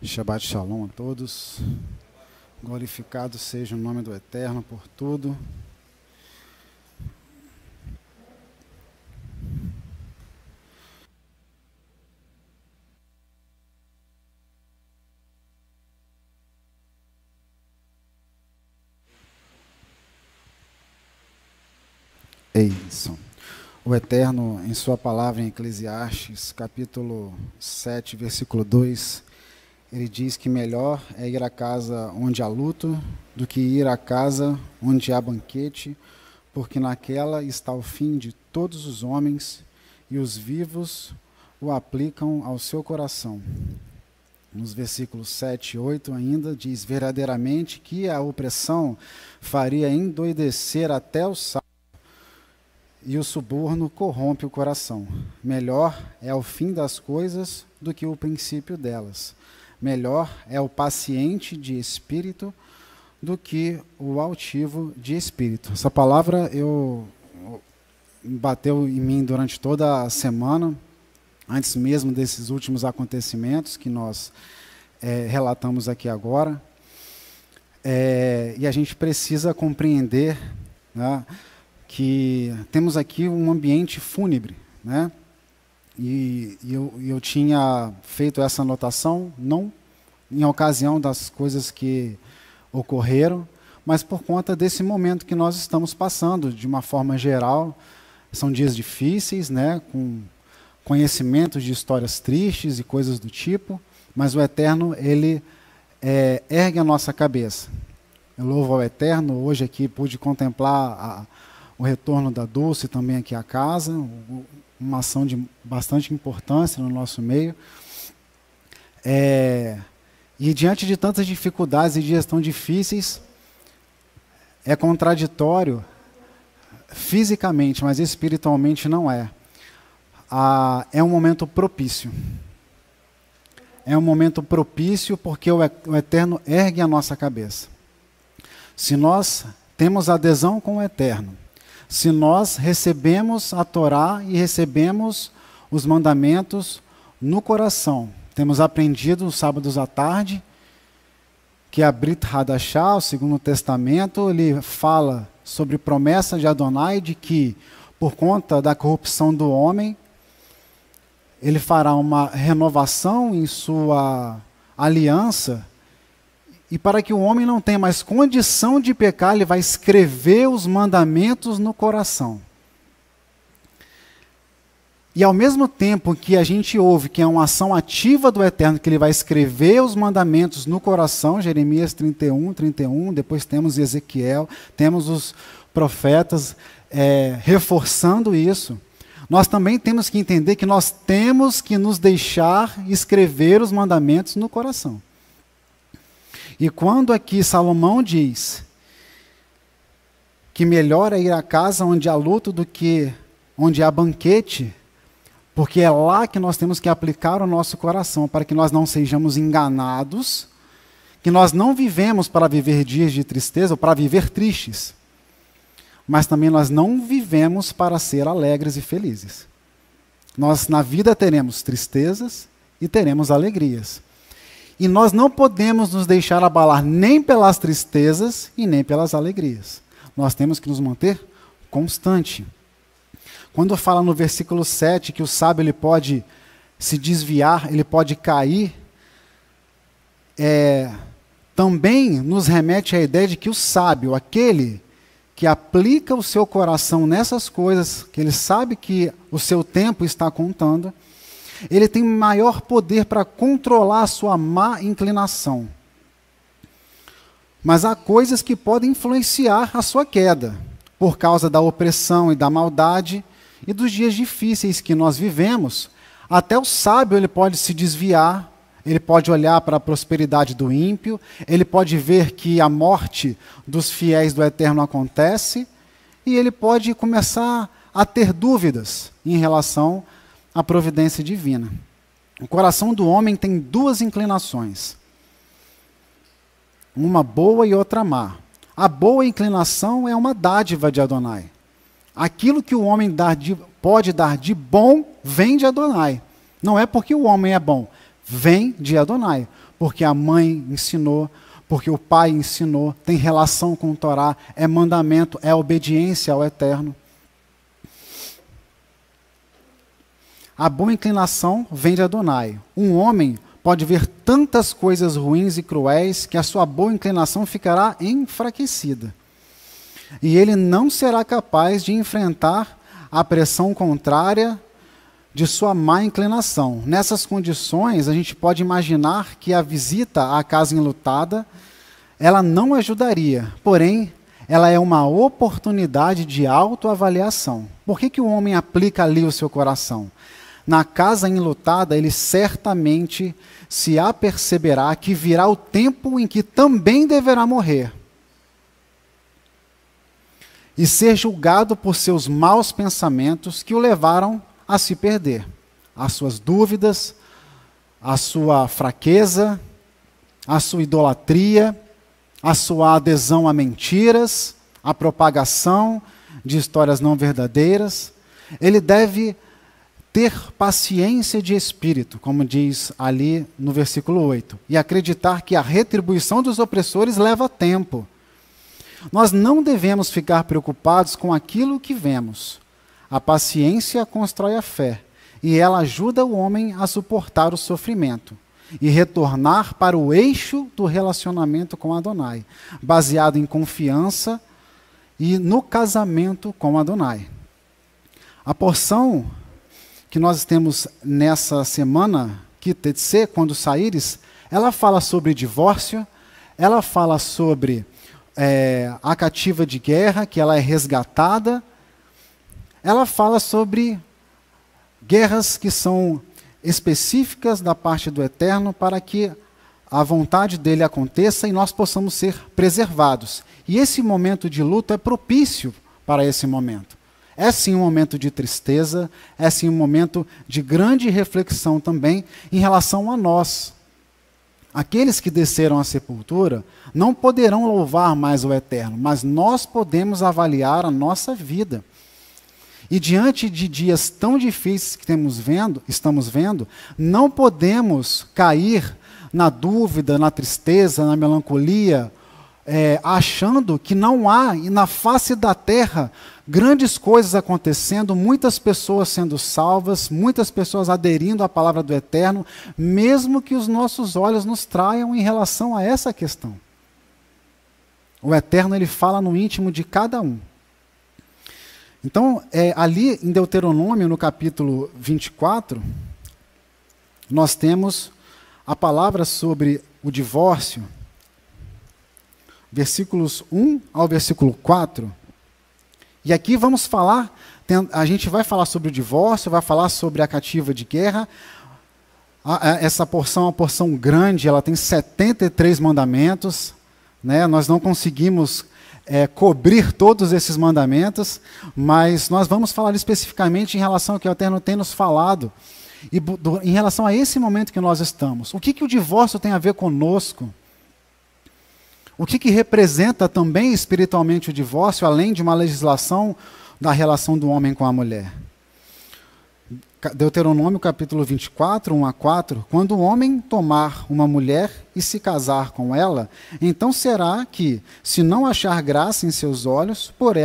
Shabbat Shalom a todos. Glorificado seja o nome do Eterno por tudo. É isso. O Eterno, em sua palavra em Eclesiastes, capítulo 7, versículo 2, ele diz que melhor é ir à casa onde há luto do que ir à casa onde há banquete, porque naquela está o fim de todos os homens, e os vivos o aplicam ao seu coração. Nos versículos 7 e 8 ainda diz, verdadeiramente que a opressão faria endoidecer até o sábio, e o suborno corrompe o coração. Melhor é o fim das coisas do que o princípio delas. Melhor é o paciente de espírito do que o altivo de espírito. Essa palavra bateu em mim durante toda a semana, antes mesmo desses últimos acontecimentos que nós relatamos aqui agora. E a gente precisa compreender, né, que temos aqui um ambiente fúnebre, né? E eu tinha feito essa anotação, não em ocasião das coisas que ocorreram, mas por conta desse momento que nós estamos passando, de uma forma geral. São dias difíceis, né, com conhecimentos de histórias tristes e coisas do tipo, mas o Eterno, ele ergue a nossa cabeça. Eu louvo ao Eterno. Hoje aqui pude contemplar o retorno da Dulce também aqui à casa, uma ação de bastante importância no nosso meio. E diante de tantas dificuldades e dias tão difíceis, é contraditório fisicamente, mas espiritualmente não é. É um momento propício. É um momento propício porque o Eterno ergue a nossa cabeça. Se nós temos adesão com o Eterno, se nós recebemos a Torá e recebemos os mandamentos no coração, temos aprendido nos sábados à tarde que a Brit Hadashah, o Segundo Testamento, ele fala sobre promessa de Adonai de que, por conta da corrupção do homem, ele fará uma renovação em sua aliança, e para que o homem não tenha mais condição de pecar, ele vai escrever os mandamentos no coração. E ao mesmo tempo que a gente ouve que é uma ação ativa do Eterno, que ele vai escrever os mandamentos no coração, Jeremias 31, depois temos Ezequiel, temos os profetas reforçando isso, nós também temos que entender que nós temos que nos deixar escrever os mandamentos no coração. E quando aqui Salomão diz que melhor é ir à casa onde há luto do que onde há banquete, porque é lá que nós temos que aplicar o nosso coração, para que nós não sejamos enganados, que nós não vivemos para viver dias de tristeza ou para viver tristes, mas também nós não vivemos para ser alegres e felizes. Nós na vida teremos tristezas e teremos alegrias. E nós não podemos nos deixar abalar nem pelas tristezas e nem pelas alegrias. Nós temos que nos manter constante. Quando fala no versículo 7 que o sábio ele pode se desviar, ele pode cair, também nos remete à ideia de que o sábio, aquele que aplica o seu coração nessas coisas, que ele sabe que o seu tempo está contando, ele tem maior poder para controlar a sua má inclinação. Mas há coisas que podem influenciar a sua queda, por causa da opressão e da maldade e dos dias difíceis que nós vivemos. Até o sábio ele pode se desviar, ele pode olhar para a prosperidade do ímpio, ele pode ver que a morte dos fiéis do Eterno acontece, e ele pode começar a ter dúvidas em relação à providência divina. O coração do homem tem duas inclinações. uma boa e outra má. A boa inclinação é uma dádiva de Adonai. Aquilo que o homem pode dar de bom vem de Adonai. Não é porque o homem é bom, vem de Adonai. Porque a mãe ensinou, porque o pai ensinou, tem relação com o Torá, é mandamento, é obediência ao Eterno. A boa inclinação vem de Adonai. Um homem pode ver tantas coisas ruins e cruéis que a sua boa inclinação ficará enfraquecida. E ele não será capaz de enfrentar a pressão contrária de sua má inclinação. Nessas condições, a gente pode imaginar que a visita à casa enlutada, ela não ajudaria, porém, ela é uma oportunidade de autoavaliação. Por que o homem aplica ali o seu coração? Na casa enlutada, ele certamente se aperceberá que virá o tempo em que também deverá morrer e ser julgado por seus maus pensamentos que o levaram a se perder. As suas dúvidas, a sua fraqueza, a sua idolatria, a sua adesão a mentiras, a propagação de histórias não verdadeiras. Ele deve ter paciência de espírito, como diz ali no versículo 8, e acreditar que a retribuição dos opressores leva tempo. Nós não devemos ficar preocupados com aquilo que vemos. A paciência constrói a fé, e ela ajuda o homem a suportar o sofrimento e retornar para o eixo do relacionamento com Adonai, baseado em confiança e no casamento com Adonai. A porção que nós temos nessa semana, Kitetse, quando saíres, ela fala sobre divórcio, ela fala sobre a cativa de guerra, que ela é resgatada, ela fala sobre guerras que são específicas da parte do Eterno para que a vontade dele aconteça e nós possamos ser preservados. E esse momento de luto é propício para esse momento. É sim um momento de tristeza, é sim um momento de grande reflexão também em relação a nós. Aqueles que desceram à sepultura não poderão louvar mais o Eterno, mas nós podemos avaliar a nossa vida. E diante de dias tão difíceis que estamos vendo, não podemos cair na dúvida, na tristeza, na melancolia, achando que não há na face da terra grandes coisas acontecendo, muitas pessoas sendo salvas, muitas pessoas aderindo à palavra do Eterno, mesmo que os nossos olhos nos traiam em relação a essa questão. O Eterno, ele fala no íntimo de cada um. Então, ali em Deuteronômio, no capítulo 24, nós temos a palavra sobre o divórcio, versículos 1 ao versículo 4. E aqui vamos falar, a gente vai falar sobre o divórcio, vai falar sobre a cativa de guerra. Essa porção é uma porção grande, ela tem 73 mandamentos, né? Nós não conseguimos cobrir todos esses mandamentos, mas nós vamos falar especificamente em relação ao que o Eterno tem nos falado, e em relação a esse momento que nós estamos. O que o divórcio tem a ver conosco? O que representa também espiritualmente o divórcio, além de uma legislação da relação do homem com a mulher? Deuteronômio capítulo 24, 1 a 4, quando o homem tomar uma mulher e se casar com ela, então será que, se não achar graça em seus olhos, por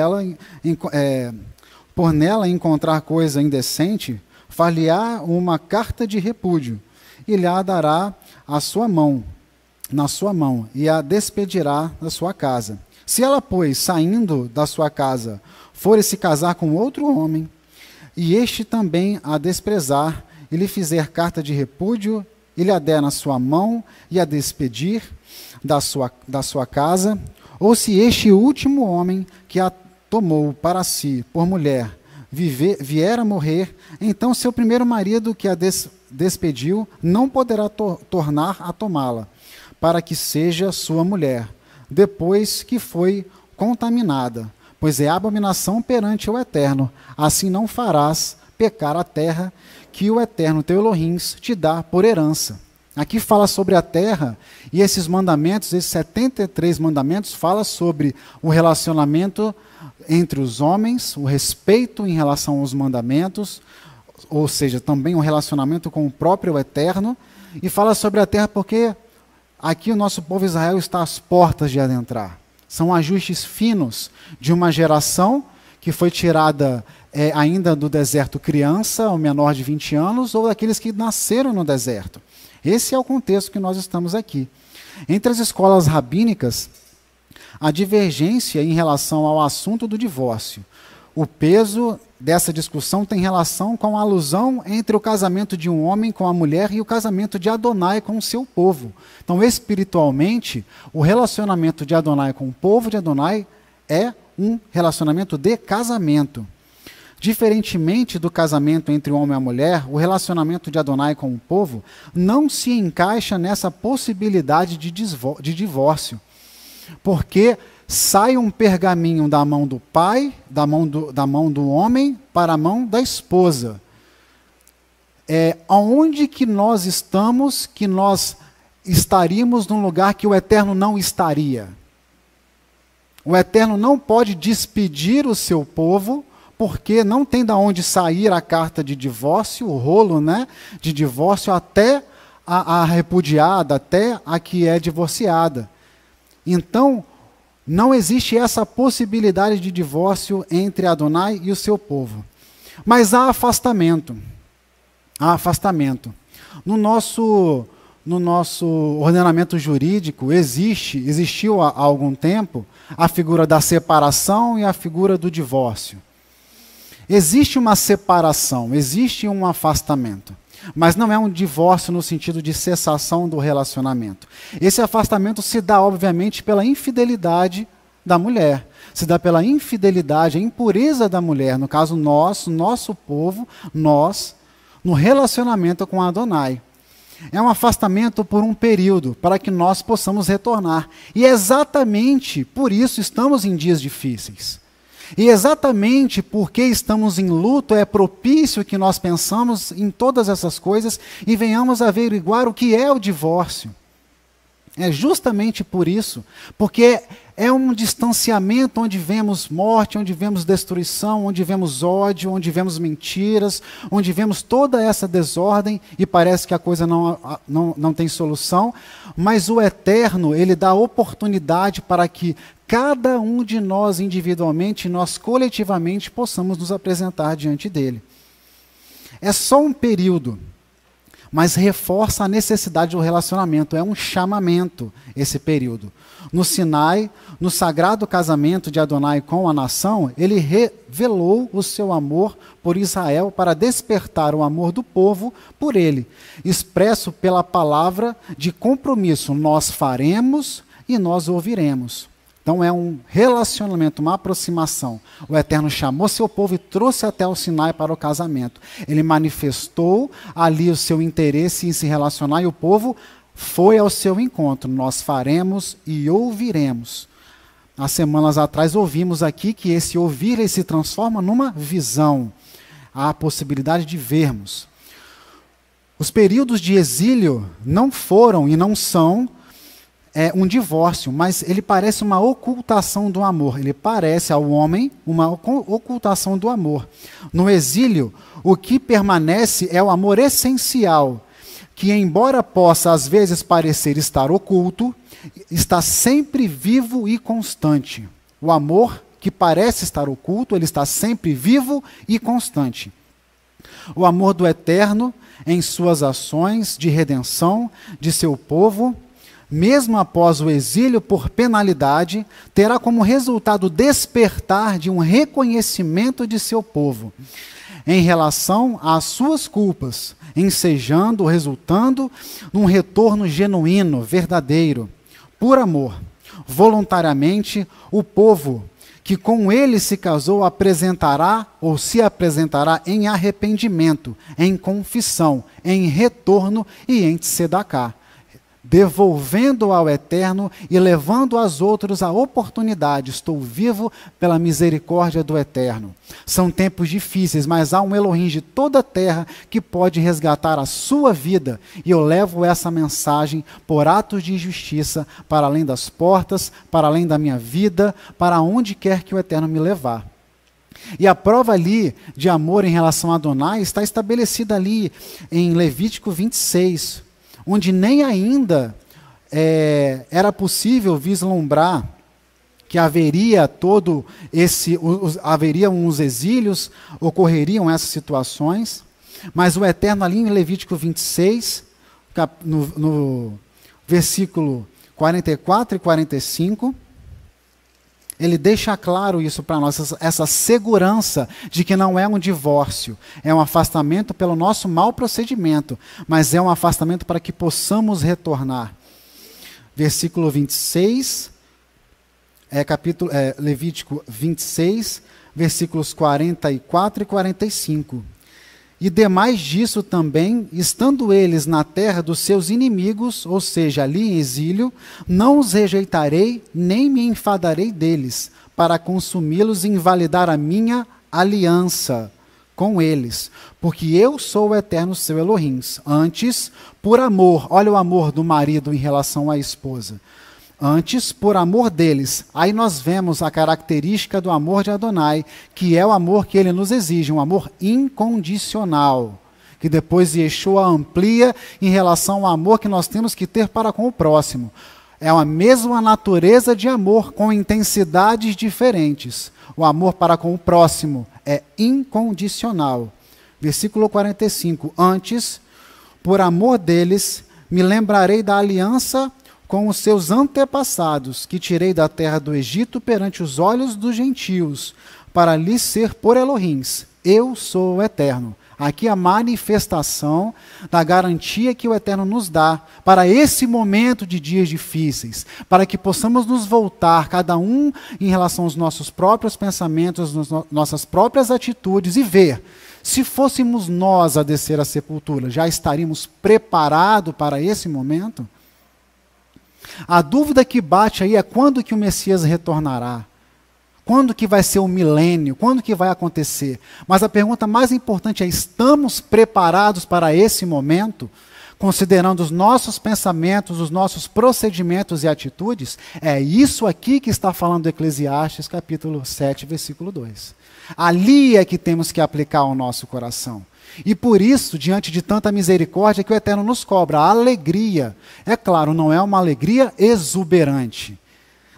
nela encontrar coisa indecente, far-lhe-á uma carta de repúdio, e lhe a dará na sua mão, e a despedirá da sua casa. Se ela, pois, saindo da sua casa, for se casar com outro homem, e este também a desprezar, e lhe fizer carta de repúdio, e lhe a der na sua mão, e a despedir da sua casa, ou se este último homem que a tomou para si por mulher vier a morrer, então seu primeiro marido que a despediu não poderá tornar a tomá-la, para que seja sua mulher, depois que foi contaminada, pois é abominação perante o Eterno. Assim não farás pecar a terra que o Eterno teu Elohim te dá por herança. Aqui fala sobre a terra, e esses mandamentos, esses 73 mandamentos, fala sobre o relacionamento entre os homens, o respeito em relação aos mandamentos, ou seja, também o relacionamento com o próprio Eterno, e fala sobre a terra porque aqui o nosso povo Israel está às portas de adentrar. São ajustes finos de uma geração que foi tirada ainda do deserto criança, ou menor de 20 anos, ou daqueles que nasceram no deserto. Esse é o contexto que nós estamos aqui. Entre as escolas rabínicas, a divergência em relação ao assunto do divórcio. O peso dessa discussão tem relação com a alusão entre o casamento de um homem com a mulher e o casamento de Adonai com o seu povo. Então, espiritualmente, o relacionamento de Adonai com o povo de Adonai é um relacionamento de casamento. Diferentemente do casamento entre o homem e a mulher, o relacionamento de Adonai com o povo não se encaixa nessa possibilidade de divórcio. Porque sai um pergaminho da mão do pai, da mão do homem, para a mão da esposa. Aonde que nós estamos, que nós estaríamos num lugar que o Eterno não estaria? O Eterno não pode despedir o seu povo, porque não tem de onde sair a carta de divórcio, o rolo, né, de divórcio, até a repudiada, até a que é divorciada. Então, não existe essa possibilidade de divórcio entre Adonai e o seu povo. Mas há afastamento. Há afastamento. No nosso ordenamento jurídico, existiu há algum tempo a figura da separação e a figura do divórcio. Existe uma separação, existe um afastamento, mas não é um divórcio no sentido de cessação do relacionamento. Esse afastamento se dá, obviamente, pela infidelidade da mulher, se dá pela infidelidade, a impureza da mulher, no caso nosso povo, nós, no relacionamento com Adonai. É um afastamento por um período, para que nós possamos retornar. E exatamente por isso estamos em dias difíceis. E exatamente porque estamos em luto, é propício que nós pensamos em todas essas coisas e venhamos averiguar o que é o divórcio. É justamente por isso, porque é um distanciamento onde vemos morte, onde vemos destruição, onde vemos ódio, onde vemos mentiras, onde vemos toda essa desordem e parece que a coisa não tem solução, mas o Eterno, Ele dá oportunidade para que cada um de nós individualmente, nós coletivamente possamos nos apresentar diante dEle. É só um período, mas reforça a necessidade do relacionamento, é um chamamento esse período. No Sinai, no sagrado casamento de Adonai com a nação, ele revelou o seu amor por Israel para despertar o amor do povo por ele, expresso pela palavra de compromisso, nós faremos e nós ouviremos. Então é um relacionamento, uma aproximação. O Eterno chamou seu povo e trouxe até o Sinai para o casamento. Ele manifestou ali o seu interesse em se relacionar e o povo foi ao seu encontro. Nós faremos e ouviremos. Há semanas atrás ouvimos aqui que esse ouvir ele se transforma numa visão. Há a possibilidade de vermos. Os períodos de exílio não foram e não são um divórcio, mas ele parece uma ocultação do amor. Ele parece ao homem uma ocultação do amor. No exílio, o que permanece é o amor essencial, que embora possa às vezes parecer estar oculto, está sempre vivo e constante. O amor que parece estar oculto, ele está sempre vivo e constante. O amor do Eterno em suas ações de redenção de seu povo, mesmo após o exílio por penalidade, terá como resultado o despertar de um reconhecimento de seu povo em relação às suas culpas, ensejando, resultando num retorno genuíno, verdadeiro, por amor. Voluntariamente, o povo que com ele se casou apresentará ou se apresentará em arrependimento, em confissão, em retorno e em tzedaká. devolvendo ao Eterno e levando aos outros a oportunidade. Estou vivo pela misericórdia do Eterno. São tempos difíceis, mas há um Elohim de toda a terra que pode resgatar a sua vida. E eu levo essa mensagem por atos de justiça para além das portas, para além da minha vida, para onde quer que o Eterno me levar. E a prova ali de amor em relação a Adonai está estabelecida ali em Levítico 26, onde nem ainda era possível vislumbrar que haveria haveriam uns exílios, ocorreriam essas situações, mas o Eterno ali em Levítico 26, no versículo 44 e 45, ele deixa claro isso para nós, essa segurança de que não é um divórcio, é um afastamento pelo nosso mau procedimento, mas é um afastamento para que possamos retornar. Versículo 26, Levítico 26, versículos 44 e 45. E demais disso também, estando eles na terra dos seus inimigos, ou seja, ali em exílio, não os rejeitarei, nem me enfadarei deles, para consumi-los e invalidar a minha aliança com eles, porque eu sou o Eterno seu Elohim. Antes, por amor, olha o amor do marido em relação à esposa. Antes, por amor deles. Aí nós vemos a característica do amor de Adonai, que é o amor que ele nos exige, um amor incondicional, que depois Yeshua amplia em relação ao amor que nós temos que ter para com o próximo. É a mesma natureza de amor, com intensidades diferentes. O amor para com o próximo é incondicional. Versículo 45. Antes, por amor deles, me lembrarei da aliança com os seus antepassados, que tirei da terra do Egito perante os olhos dos gentios, para lhes ser por Elohims. Eu sou o Eterno. Aqui a manifestação da garantia que o Eterno nos dá para esse momento de dias difíceis, para que possamos nos voltar, cada um em relação aos nossos próprios pensamentos, nossas próprias atitudes, e ver, se fôssemos nós a descer à sepultura, já estaríamos preparados para esse momento? A dúvida que bate aí é quando que o Messias retornará? Quando que vai ser o milênio? Quando que vai acontecer? Mas a pergunta mais importante é, estamos preparados para esse momento? Considerando os nossos pensamentos, os nossos procedimentos e atitudes? É isso aqui que está falando Eclesiastes, capítulo 7, versículo 2. Ali é que temos que aplicar ao nosso coração. E por isso, diante de tanta misericórdia, que o Eterno nos cobra a alegria. É claro, não é uma alegria exuberante.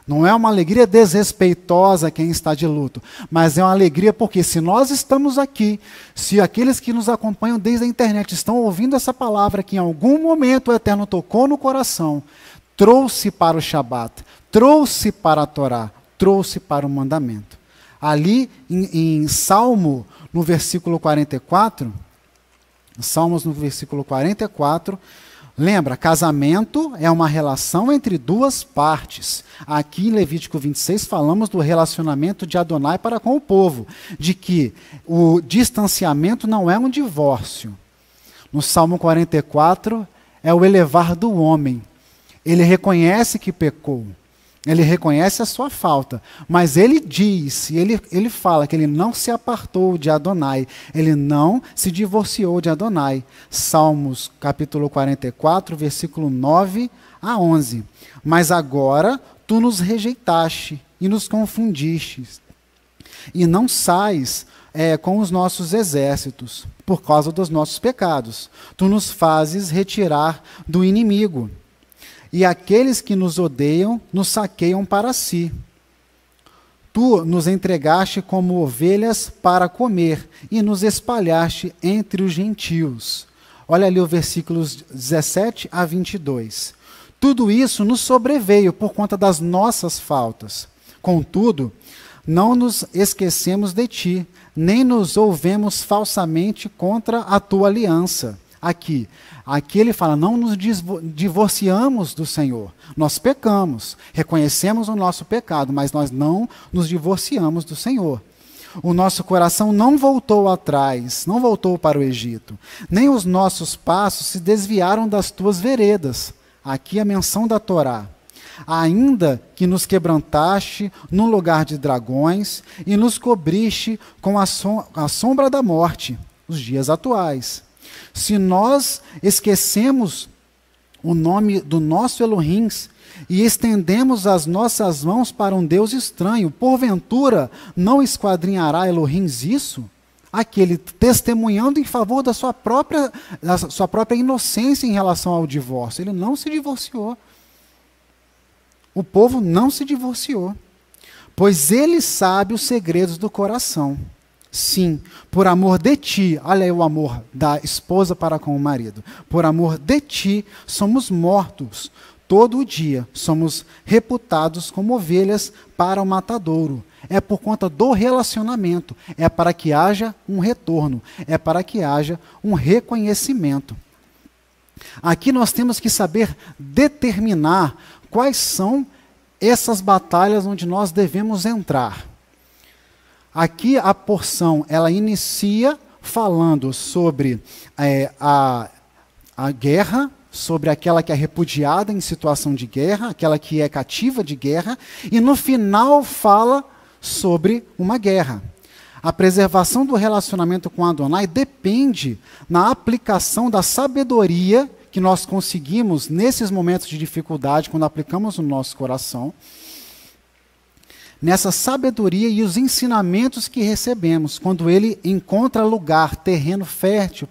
Não é uma alegria desrespeitosa quem está de luto. Mas é uma alegria porque se nós estamos aqui, se aqueles que nos acompanham desde a internet estão ouvindo essa palavra que em algum momento o Eterno tocou no coração, trouxe para o Shabat, trouxe para a Torá, trouxe para o mandamento. Ali em Salmo, no versículo 44, Salmos no versículo 44, lembra, casamento é uma relação entre duas partes. Aqui em Levítico 26 falamos do relacionamento de Adonai para com o povo, de que o distanciamento não é um divórcio. No Salmo 44 é o elevar do homem. Ele reconhece que pecou. Ele reconhece a sua falta, mas ele diz, ele fala que ele não se apartou de Adonai, ele não se divorciou de Adonai. Salmos capítulo 44, versículo 9 a 11. Mas agora tu nos rejeitaste e nos confundiste, e não sais com os nossos exércitos, por causa dos nossos pecados. Tu nos fazes retirar do inimigo. E aqueles que nos odeiam, nos saqueiam para si. Tu nos entregaste como ovelhas para comer, e nos espalhaste entre os gentios. Olha ali o versículos 17 a 22. Tudo isso nos sobreveio por conta das nossas faltas. Contudo, não nos esquecemos de ti, nem nos ouvemos falsamente contra a tua aliança. Aqui ele fala, não nos divorciamos do Senhor. Nós pecamos, reconhecemos o nosso pecado, mas nós não nos divorciamos do Senhor. O nosso coração não voltou atrás, não voltou para o Egito. Nem os nossos passos se desviaram das tuas veredas. Aqui a menção da Torá. Ainda que nos quebrantaste no lugar de dragões e nos cobriste com a sombra da morte, os dias atuais. Se nós esquecemos o nome do nosso Elohim e estendemos as nossas mãos para um Deus estranho, porventura não esquadrinhará Elohim isso? Aquele testemunhando em favor da sua própria inocência em relação ao divórcio. Ele não se divorciou. O povo não se divorciou, pois ele sabe os segredos do coração. Sim, por amor de ti, olha aí o amor da esposa para com o marido. Por amor de ti, somos mortos todo o dia, somos reputados como ovelhas para o matadouro. É por conta do relacionamento, é para que haja um retorno, é para que haja um reconhecimento. Aqui nós temos que saber determinar quais são essas batalhas onde nós devemos entrar. Aqui a porção, ela inicia falando sobre a guerra, sobre aquela que é repudiada em situação de guerra, aquela que é cativa de guerra, e no final fala sobre uma guerra. A preservação do relacionamento com Adonai depende na aplicação da sabedoria que nós conseguimos nesses momentos de dificuldade, quando aplicamos no nosso coração, nessa sabedoria e os ensinamentos que recebemos, quando ele encontra lugar, terreno fértil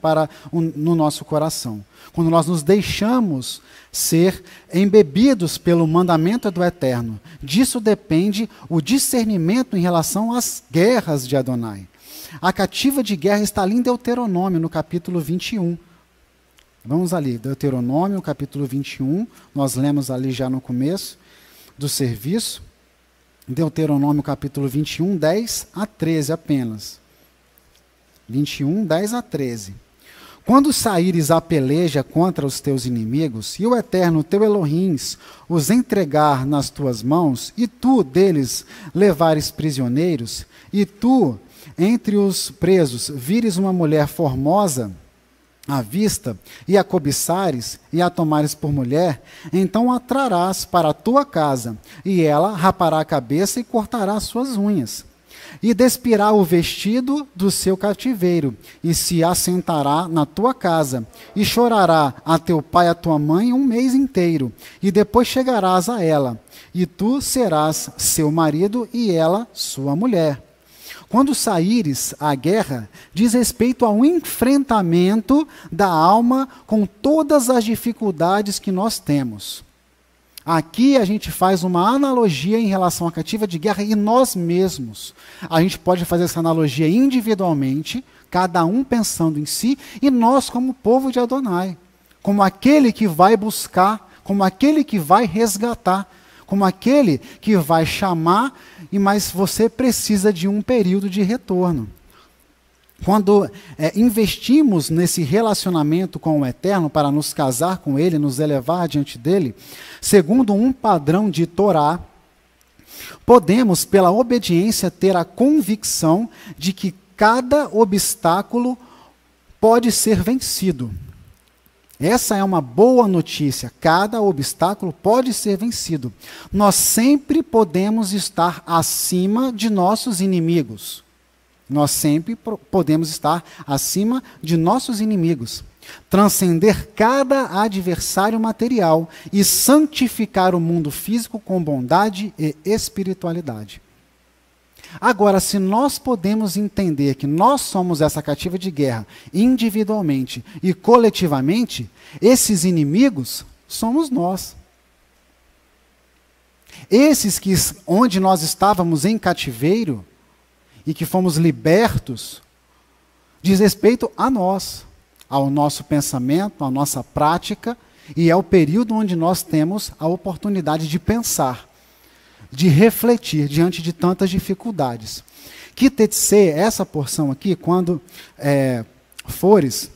no nosso coração. Quando nós nos deixamos ser embebidos pelo mandamento do Eterno. Disso depende o discernimento em relação às guerras de Adonai. A cativa de guerra está ali em Deuteronômio, no capítulo 21. Vamos ali, Deuteronômio, capítulo 21, nós lemos ali já no começo do serviço. Deuteronômio, capítulo 21, 10 a 13 apenas. 21, 10 a 13. Quando saíres à peleja contra os teus inimigos, e o Eterno teu Elohim os entregar nas tuas mãos, e tu deles levares prisioneiros, e tu, entre os presos, vires uma mulher formosa à vista, e a cobiçares, e a tomares por mulher, então a trarás para a tua casa, e ela rapará a cabeça e cortará as suas unhas. E despirá o vestido do seu cativeiro, e se assentará na tua casa, e chorará a teu pai e a tua mãe um mês inteiro, e depois chegarás a ela, e tu serás seu marido, e ela sua mulher. Quando saíres à guerra, diz respeito ao enfrentamento da alma com todas as dificuldades que nós temos. Aqui a gente faz uma analogia em relação à cativa de guerra e nós mesmos. A gente pode fazer essa analogia individualmente, cada um pensando em si, e nós como povo de Adonai, como aquele que vai buscar, como aquele que vai resgatar, como aquele que vai chamar, mas você precisa de um período de retorno. Quando investimos nesse relacionamento com o Eterno para nos casar com Ele, nos elevar diante dEle, segundo um padrão de Torá, podemos, pela obediência, ter a convicção de que cada obstáculo pode ser vencido. Essa é uma boa notícia. Cada obstáculo pode ser vencido. Nós sempre podemos estar acima de nossos inimigos. Nós sempre podemos estar acima de nossos inimigos. Transcender cada adversário material e santificar o mundo físico com bondade e espiritualidade. Agora, se nós podemos entender que nós somos essa cativa de guerra individualmente e coletivamente, esses inimigos somos nós. Esses que, onde nós estávamos em cativeiro e que fomos libertos, diz respeito a nós, ao nosso pensamento, à nossa prática, e é o período onde nós temos a oportunidade de pensar, de refletir diante de tantas dificuldades. Kitetsê, essa porção aqui, quando fores,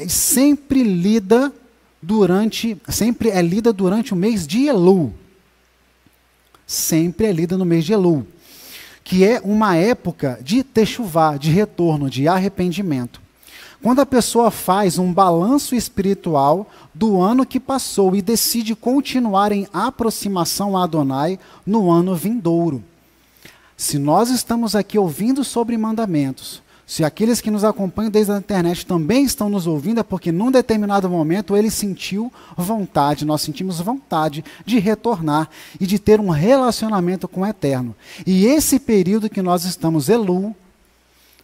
sempre é lida durante o mês de Elul. Sempre é lida no mês de Elul, que é uma época de techuvá, de retorno, de arrependimento. Quando a pessoa faz um balanço espiritual do ano que passou e decide continuar em aproximação a Adonai no ano vindouro. Se nós estamos aqui ouvindo sobre mandamentos, se aqueles que nos acompanham desde a internet também estão nos ouvindo, é porque num determinado momento ele sentiu vontade, nós sentimos vontade de retornar e de ter um relacionamento com o Eterno. E esse período que nós estamos, Elul,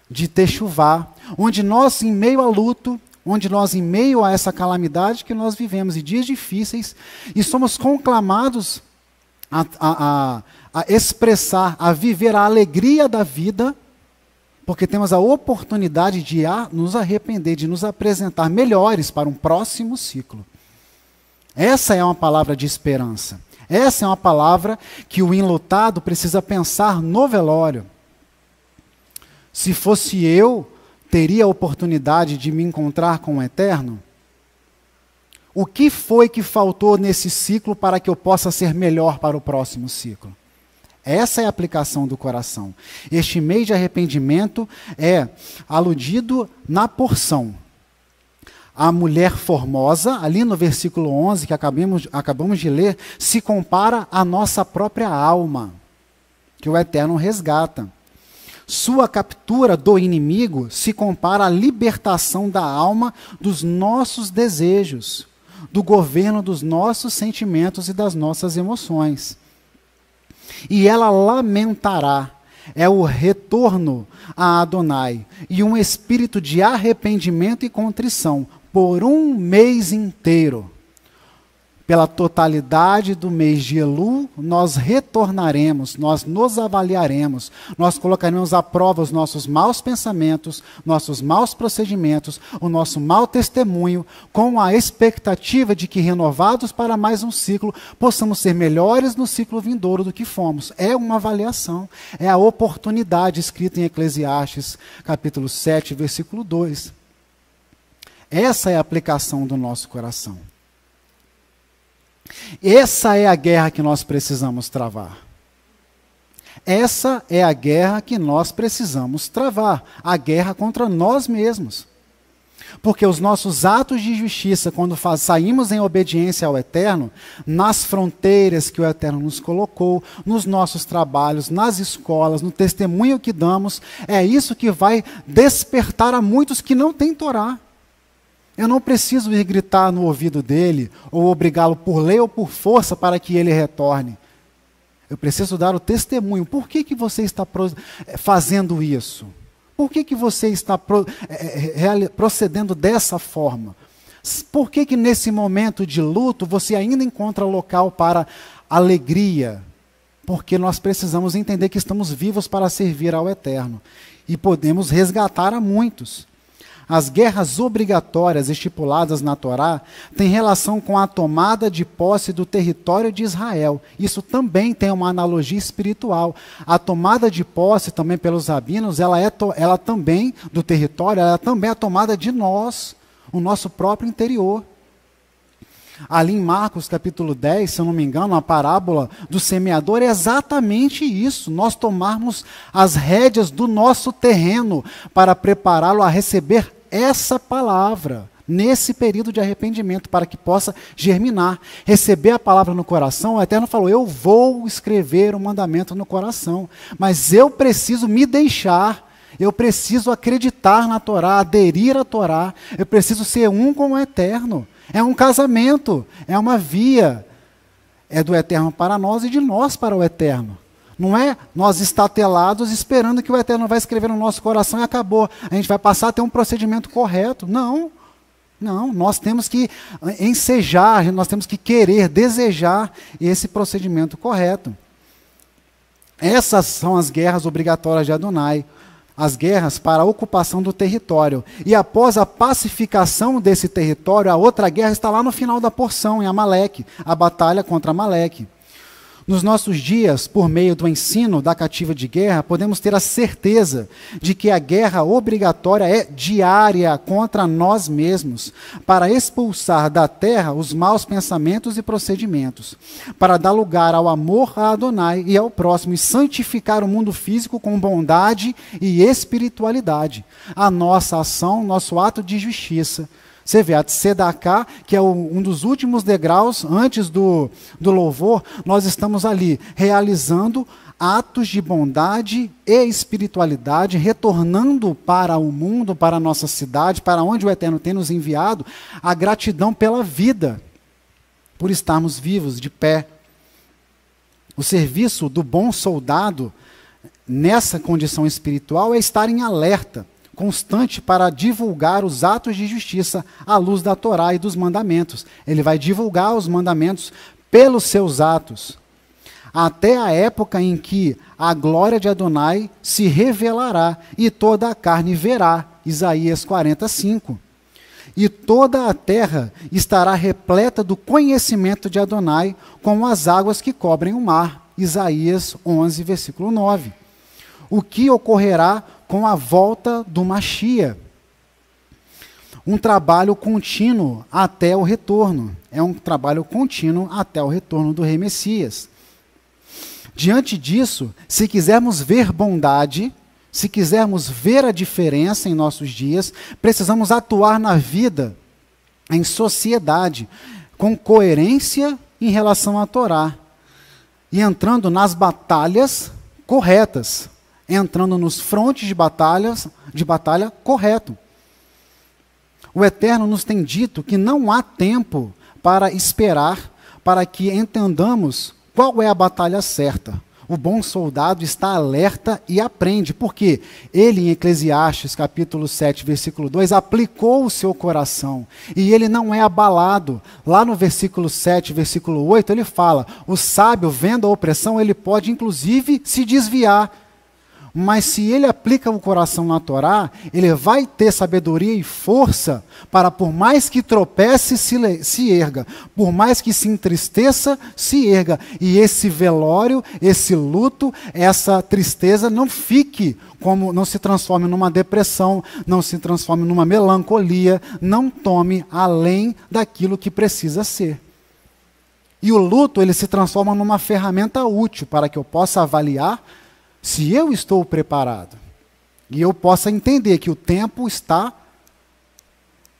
de Techuvá, onde nós em meio a luto, onde nós em meio a essa calamidade que nós vivemos e dias difíceis, e somos conclamados a expressar, a viver a alegria da vida, porque temos a oportunidade de nos arrepender, de nos apresentar melhores para um próximo ciclo. Essa é uma palavra de esperança. Essa é uma palavra que o enlutado precisa pensar no velório. Se fosse eu, teria a oportunidade de me encontrar com o Eterno? O que foi que faltou nesse ciclo para que eu possa ser melhor para o próximo ciclo? Essa é a aplicação do coração. Este mês de arrependimento é aludido na porção. A mulher formosa, ali no versículo 11, que acabamos de ler, se compara à nossa própria alma, que o Eterno resgata. Sua captura do inimigo se compara à libertação da alma dos nossos desejos, do governo dos nossos sentimentos e das nossas emoções. E ela lamentará, é o retorno a Adonai, e um espírito de arrependimento e contrição, por um mês inteiro. Pela totalidade do mês de Elul, nós retornaremos, nós nos avaliaremos, nós colocaremos à prova os nossos maus pensamentos, nossos maus procedimentos, o nosso mau testemunho, com a expectativa de que, renovados para mais um ciclo, possamos ser melhores no ciclo vindouro do que fomos. É uma avaliação, é a oportunidade escrita em Eclesiastes, capítulo 7, versículo 2. Essa é a aplicação do nosso coração. Essa é a guerra que nós precisamos travar. Essa é a guerra que nós precisamos travar. A guerra contra nós mesmos. Porque os nossos atos de justiça, quando saímos em obediência ao Eterno, nas fronteiras que o Eterno nos colocou, nos nossos trabalhos, nas escolas, no testemunho que damos, é isso que vai despertar a muitos que não têm Torá. Eu não preciso ir gritar no ouvido dele, ou obrigá-lo por lei ou por força para que ele retorne. Eu preciso dar o testemunho. Por que você está fazendo isso? Por que você está procedendo dessa forma? Por que nesse momento de luto você ainda encontra local para alegria? Porque nós precisamos entender que estamos vivos para servir ao Eterno. E podemos resgatar a muitos. As guerras obrigatórias estipuladas na Torá têm relação com a tomada de posse do território de Israel. Isso também tem uma analogia espiritual. A tomada de posse também pelos rabinos, ela também, do território, ela também é a tomada de nós, o nosso próprio interior. Ali em Marcos capítulo 10, se eu não me engano, a parábola do semeador é exatamente isso. Nós tomarmos as rédeas do nosso terreno para prepará-lo a receber essa palavra, nesse período de arrependimento, para que possa germinar. Receber a palavra no coração, o Eterno falou, eu vou escrever o mandamento no coração, mas eu preciso me deixar, eu preciso acreditar na Torá, aderir à Torá, eu preciso ser um com o Eterno. É um casamento, é uma via, é do Eterno para nós e de nós para o Eterno. Não é nós estatelados esperando que o Eterno vai escrever no nosso coração e acabou. A gente vai passar a ter um procedimento correto. Não, nós temos que ensejar, nós temos que querer, desejar esse procedimento correto. Essas são as guerras obrigatórias de Adonai. As guerras para a ocupação do território. E após a pacificação desse território, a outra guerra está lá no final da porção, em Amaleque, a batalha contra Amaleque. Nos nossos dias, por meio do ensino da cativa de guerra, podemos ter a certeza de que a guerra obrigatória é diária contra nós mesmos, para expulsar da terra os maus pensamentos e procedimentos, para dar lugar ao amor a Adonai e ao próximo, e santificar o mundo físico com bondade e espiritualidade. A nossa ação, nosso ato de justiça. Você vê, a Tzedaká, que é um dos últimos degraus antes do louvor, nós estamos ali realizando atos de bondade e espiritualidade, retornando para o mundo, para a nossa cidade, para onde o Eterno tem nos enviado, a gratidão pela vida, por estarmos vivos, de pé. O serviço do bom soldado, nessa condição espiritual, é estar em alerta constante para divulgar os atos de justiça à luz da Torá e dos mandamentos. Ele vai divulgar os mandamentos pelos seus atos, até a época em que a glória de Adonai se revelará e toda a carne verá. Isaías 45. E toda a terra estará repleta do conhecimento de Adonai, como as águas que cobrem o mar. Isaías 11, versículo 9. O que ocorrerá com a volta do Mashiach? Um trabalho contínuo até o retorno. É um trabalho contínuo até o retorno do Rei Messias. Diante disso, se quisermos ver bondade, se quisermos ver a diferença em nossos dias, precisamos atuar na vida, em sociedade, com coerência em relação à Torá, e entrando nas batalhas corretas, entrando nos frontes de batalha correto. O Eterno nos tem dito que não há tempo para esperar, para que entendamos qual é a batalha certa. O bom soldado está alerta e aprende, porque ele, em Eclesiastes, capítulo 7, versículo 2, aplicou o seu coração, e ele não é abalado. Lá no versículo 7, versículo 8, ele fala, o sábio, vendo a opressão, ele pode, inclusive, se desviar. Mas se ele aplica o coração na Torá, ele vai ter sabedoria e força para, por mais que tropece, se erga. Por mais que se entristeça, se erga. E esse velório, esse luto, essa tristeza não não se transforme numa depressão, não se transforme numa melancolia, não tome além daquilo que precisa ser. E o luto, ele se transforma numa ferramenta útil para que eu possa avaliar se eu estou preparado, e eu possa entender que o tempo está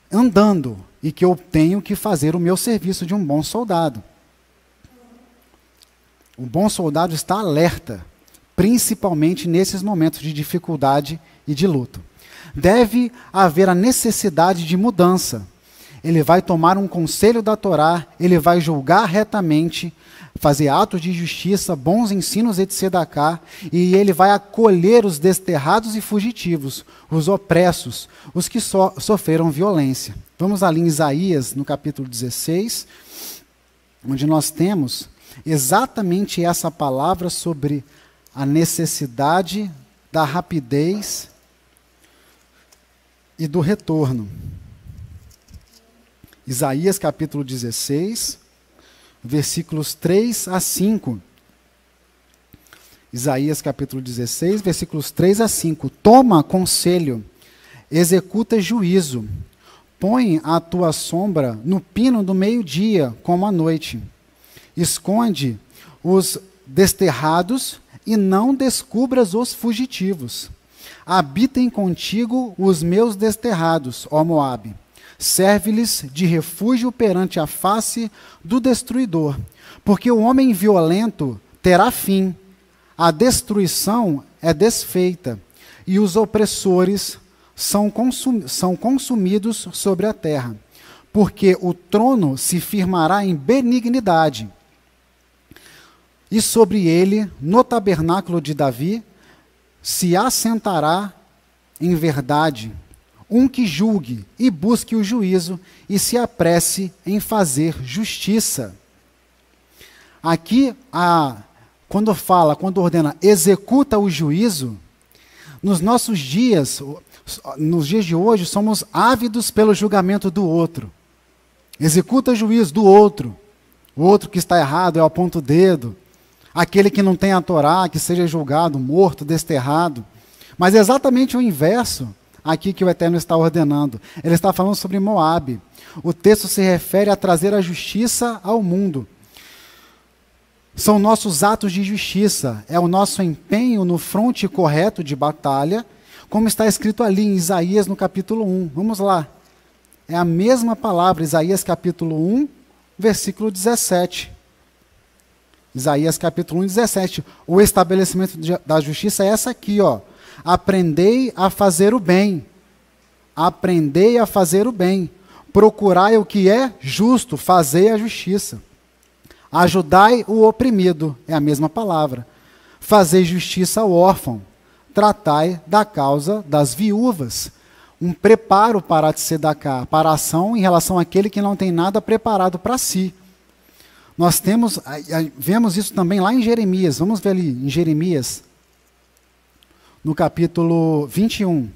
andando, e que eu tenho que fazer o meu serviço de um bom soldado. O bom soldado está alerta, principalmente nesses momentos de dificuldade e de luto. Deve haver a necessidade de mudança. Ele vai tomar um conselho da Torá, ele vai julgar retamente, fazer atos de justiça, bons ensinos de Tzedaká, e ele vai acolher os desterrados e fugitivos, os opressos, os que sofreram violência. Vamos ali em Isaías, no capítulo 16, onde nós temos exatamente essa palavra sobre a necessidade da rapidez e do retorno. Isaías capítulo 16, versículos 3 a 5. Isaías capítulo 16, versículos 3 a 5. Toma conselho, executa juízo, põe a tua sombra no pino do meio-dia, como à noite. Esconde os desterrados e não descubras os fugitivos. Habitem contigo os meus desterrados, ó Moabe. Serve-lhes de refúgio perante a face do destruidor, porque o homem violento terá fim, a destruição é desfeita, e os opressores são consumidos sobre a terra, porque o trono se firmará em benignidade, e sobre ele, no tabernáculo de Davi, se assentará em verdade, um que julgue e busque o juízo e se apresse em fazer justiça. Aqui, quando ordena, executa o juízo, nos nossos dias, nos dias de hoje, somos ávidos pelo julgamento do outro. Executa o juízo do outro. O outro que está errado, eu aponto o dedo. aquele que não tem a Torá, que seja julgado, morto, desterrado. Mas é exatamente o inverso aqui que o Eterno está ordenando. Ele está falando sobre Moabe. O texto se refere a trazer a justiça ao mundo. São nossos atos de justiça, é o nosso empenho no fronte correto de batalha, como está escrito ali em Isaías no capítulo 1. Vamos lá. É a mesma palavra, Isaías capítulo 1, versículo 17. Isaías capítulo 1, 17. O estabelecimento da justiça é essa aqui, ó. Aprendei a fazer o bem. Aprendei a fazer o bem. Procurai o que é justo, fazei a justiça. Ajudai o oprimido, é a mesma palavra. Fazei justiça ao órfão. Tratai da causa das viúvas. Um preparo para tzedakah, para a ação em relação àquele que não tem nada preparado para si. Nós vemos isso também lá em Jeremias. Vamos ver ali em Jeremias, no capítulo 21.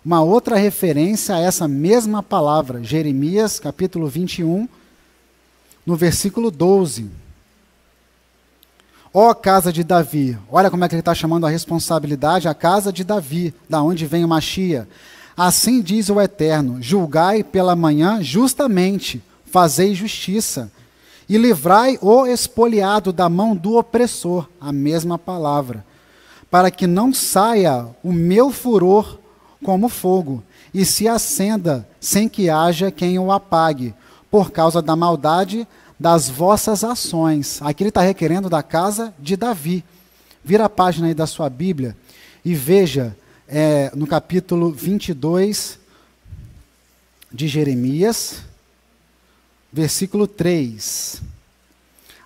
Uma outra referência a essa mesma palavra, Jeremias, capítulo 21, no versículo 12. Ó casa de Davi, olha como é que ele está chamando a responsabilidade, a casa de Davi, da onde vem o Machia. Assim diz o Eterno, julgai pela manhã justamente, fazei justiça, e livrai o expoliado da mão do opressor, a mesma palavra, para que não saia o meu furor como fogo, e se acenda sem que haja quem o apague, por causa da maldade das vossas ações. Aqui ele está requerendo da casa de Davi. Vira a página aí da sua Bíblia e veja no capítulo 22 de Jeremias, versículo 3.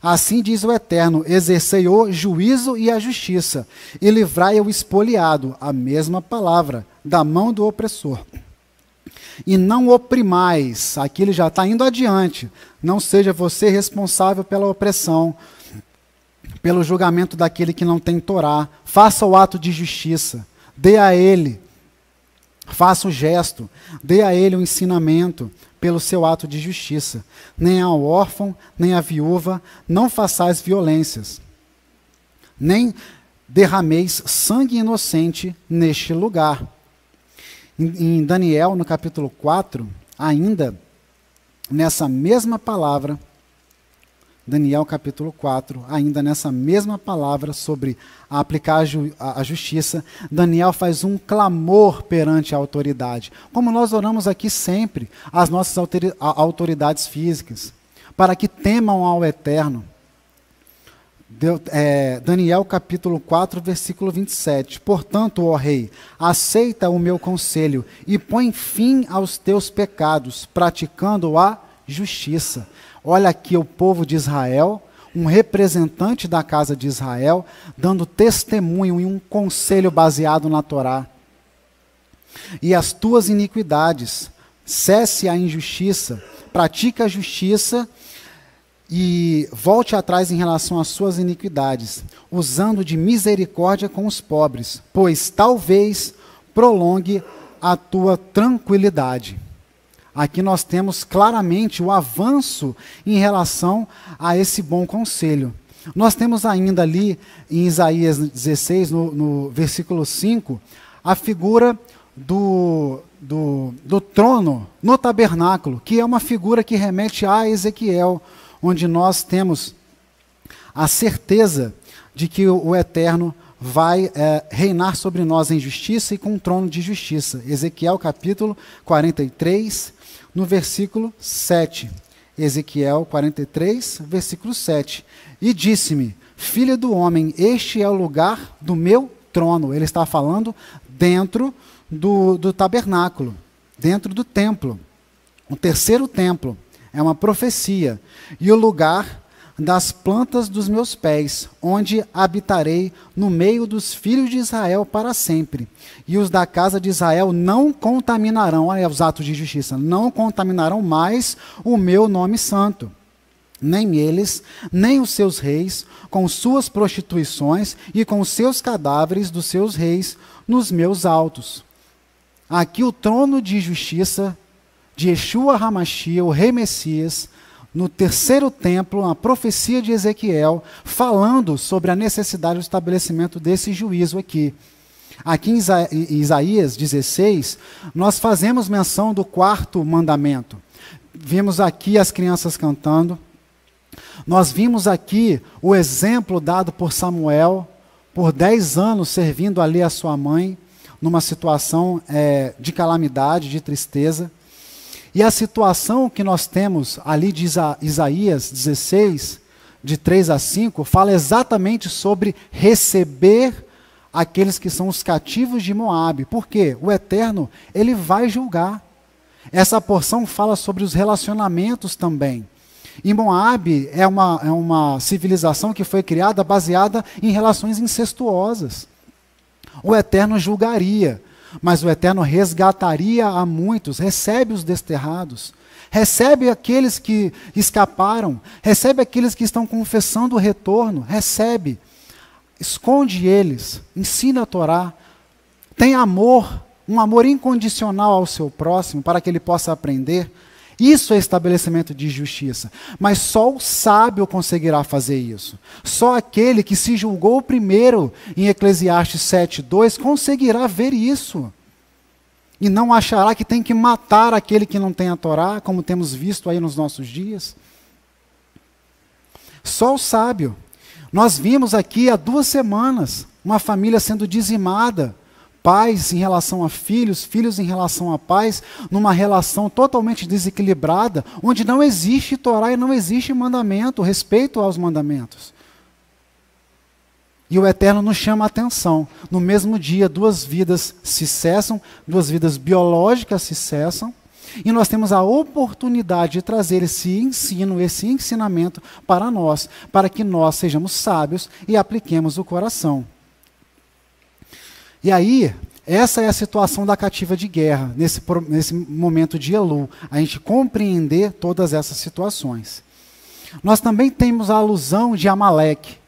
Assim diz o Eterno, exercei o juízo e a justiça, e livrai o expoliado, a mesma palavra, da mão do opressor. E não oprimais, aqui ele já está indo adiante, não seja você responsável pela opressão, pelo julgamento daquele que não tem Torá, faça o ato de justiça, dê a ele, faça o gesto, dê a ele o ensinamento pelo seu ato de justiça, nem ao órfão, nem à viúva, não façais violências, nem derrameis sangue inocente neste lugar. Em Daniel, no capítulo 4, ainda nessa mesma palavra, Daniel capítulo 4, ainda nessa mesma palavra sobre aplicar a justiça, Daniel faz um clamor perante a autoridade, como nós oramos aqui sempre, as nossas autoridades físicas, para que temam ao Eterno. Daniel capítulo 4, versículo 27. Portanto, ó rei, aceita o meu conselho e põe fim aos teus pecados, praticando a justiça. Olha aqui o povo de Israel, um representante da casa de Israel, dando testemunho em um conselho baseado na Torá. E as tuas iniquidades, cesse a injustiça, pratique a justiça e volte atrás em relação às suas iniquidades, usando de misericórdia com os pobres, pois talvez prolongue a tua tranquilidade. Aqui nós temos claramente o avanço em relação a esse bom conselho. Nós temos ainda ali, em Isaías 16, no versículo 5, a figura do trono no tabernáculo, que é uma figura que remete a Ezequiel, onde nós temos a certeza de que o Eterno vai reinar sobre nós em justiça e com um trono de justiça. Ezequiel capítulo 43, no versículo 7. Ezequiel 43, versículo 7. E disse-me, filho do homem, este é o lugar do meu trono. Ele está falando dentro do tabernáculo, dentro do templo. O terceiro templo é uma profecia. E o lugar das plantas dos meus pés, onde habitarei no meio dos filhos de Israel para sempre. E os da casa de Israel não contaminarão, olha os atos de justiça, não contaminarão mais o meu nome santo. Nem eles, nem os seus reis, com suas prostituições e com os seus cadáveres dos seus reis nos meus altos. Aqui o trono de justiça de Yeshua HaMashiach, o Rei Messias, no terceiro templo, a profecia de Ezequiel, falando sobre a necessidade do estabelecimento desse juízo aqui. Aqui em Isaías 16, nós fazemos menção do quarto mandamento. Vimos aqui as crianças cantando. Nós vimos aqui o exemplo dado por Samuel, por 10 anos servindo ali a sua mãe, numa situação de calamidade, de tristeza. E a situação que nós temos ali de Isaías 16, de 3 a 5, fala exatamente sobre receber aqueles que são os cativos de Moabe. Por quê? O Eterno, ele vai julgar. Essa porção fala sobre os relacionamentos também. E Moabe é uma civilização que foi criada baseada em relações incestuosas. O Eterno julgaria, mas o Eterno resgataria a muitos, recebe os desterrados, recebe aqueles que escaparam, recebe aqueles que estão confessando o retorno, recebe, esconde eles, ensina a Torá, tem amor, um amor incondicional ao seu próximo, para que ele possa aprender. Isso é estabelecimento de justiça. Mas só o sábio conseguirá fazer isso. Só aquele que se julgou primeiro em Eclesiastes 7:2 conseguirá ver isso. E não achará que tem que matar aquele que não tem a Torá, como temos visto aí nos nossos dias. Só o sábio. Nós vimos aqui há 2 semanas uma família sendo dizimada. Pais em relação a filhos, filhos em relação a pais, numa relação totalmente desequilibrada, onde não existe Torá e não existe mandamento, respeito aos mandamentos. E o Eterno nos chama a atenção. No mesmo dia, 2 vidas se cessam, 2 vidas biológicas se cessam, e nós temos a oportunidade de trazer esse ensino, esse ensinamento para nós, para que nós sejamos sábios e apliquemos o coração. E aí, essa é a situação da cativa de guerra, nesse momento de Elul, a gente compreender todas essas situações. Nós também temos a alusão de Amaleque.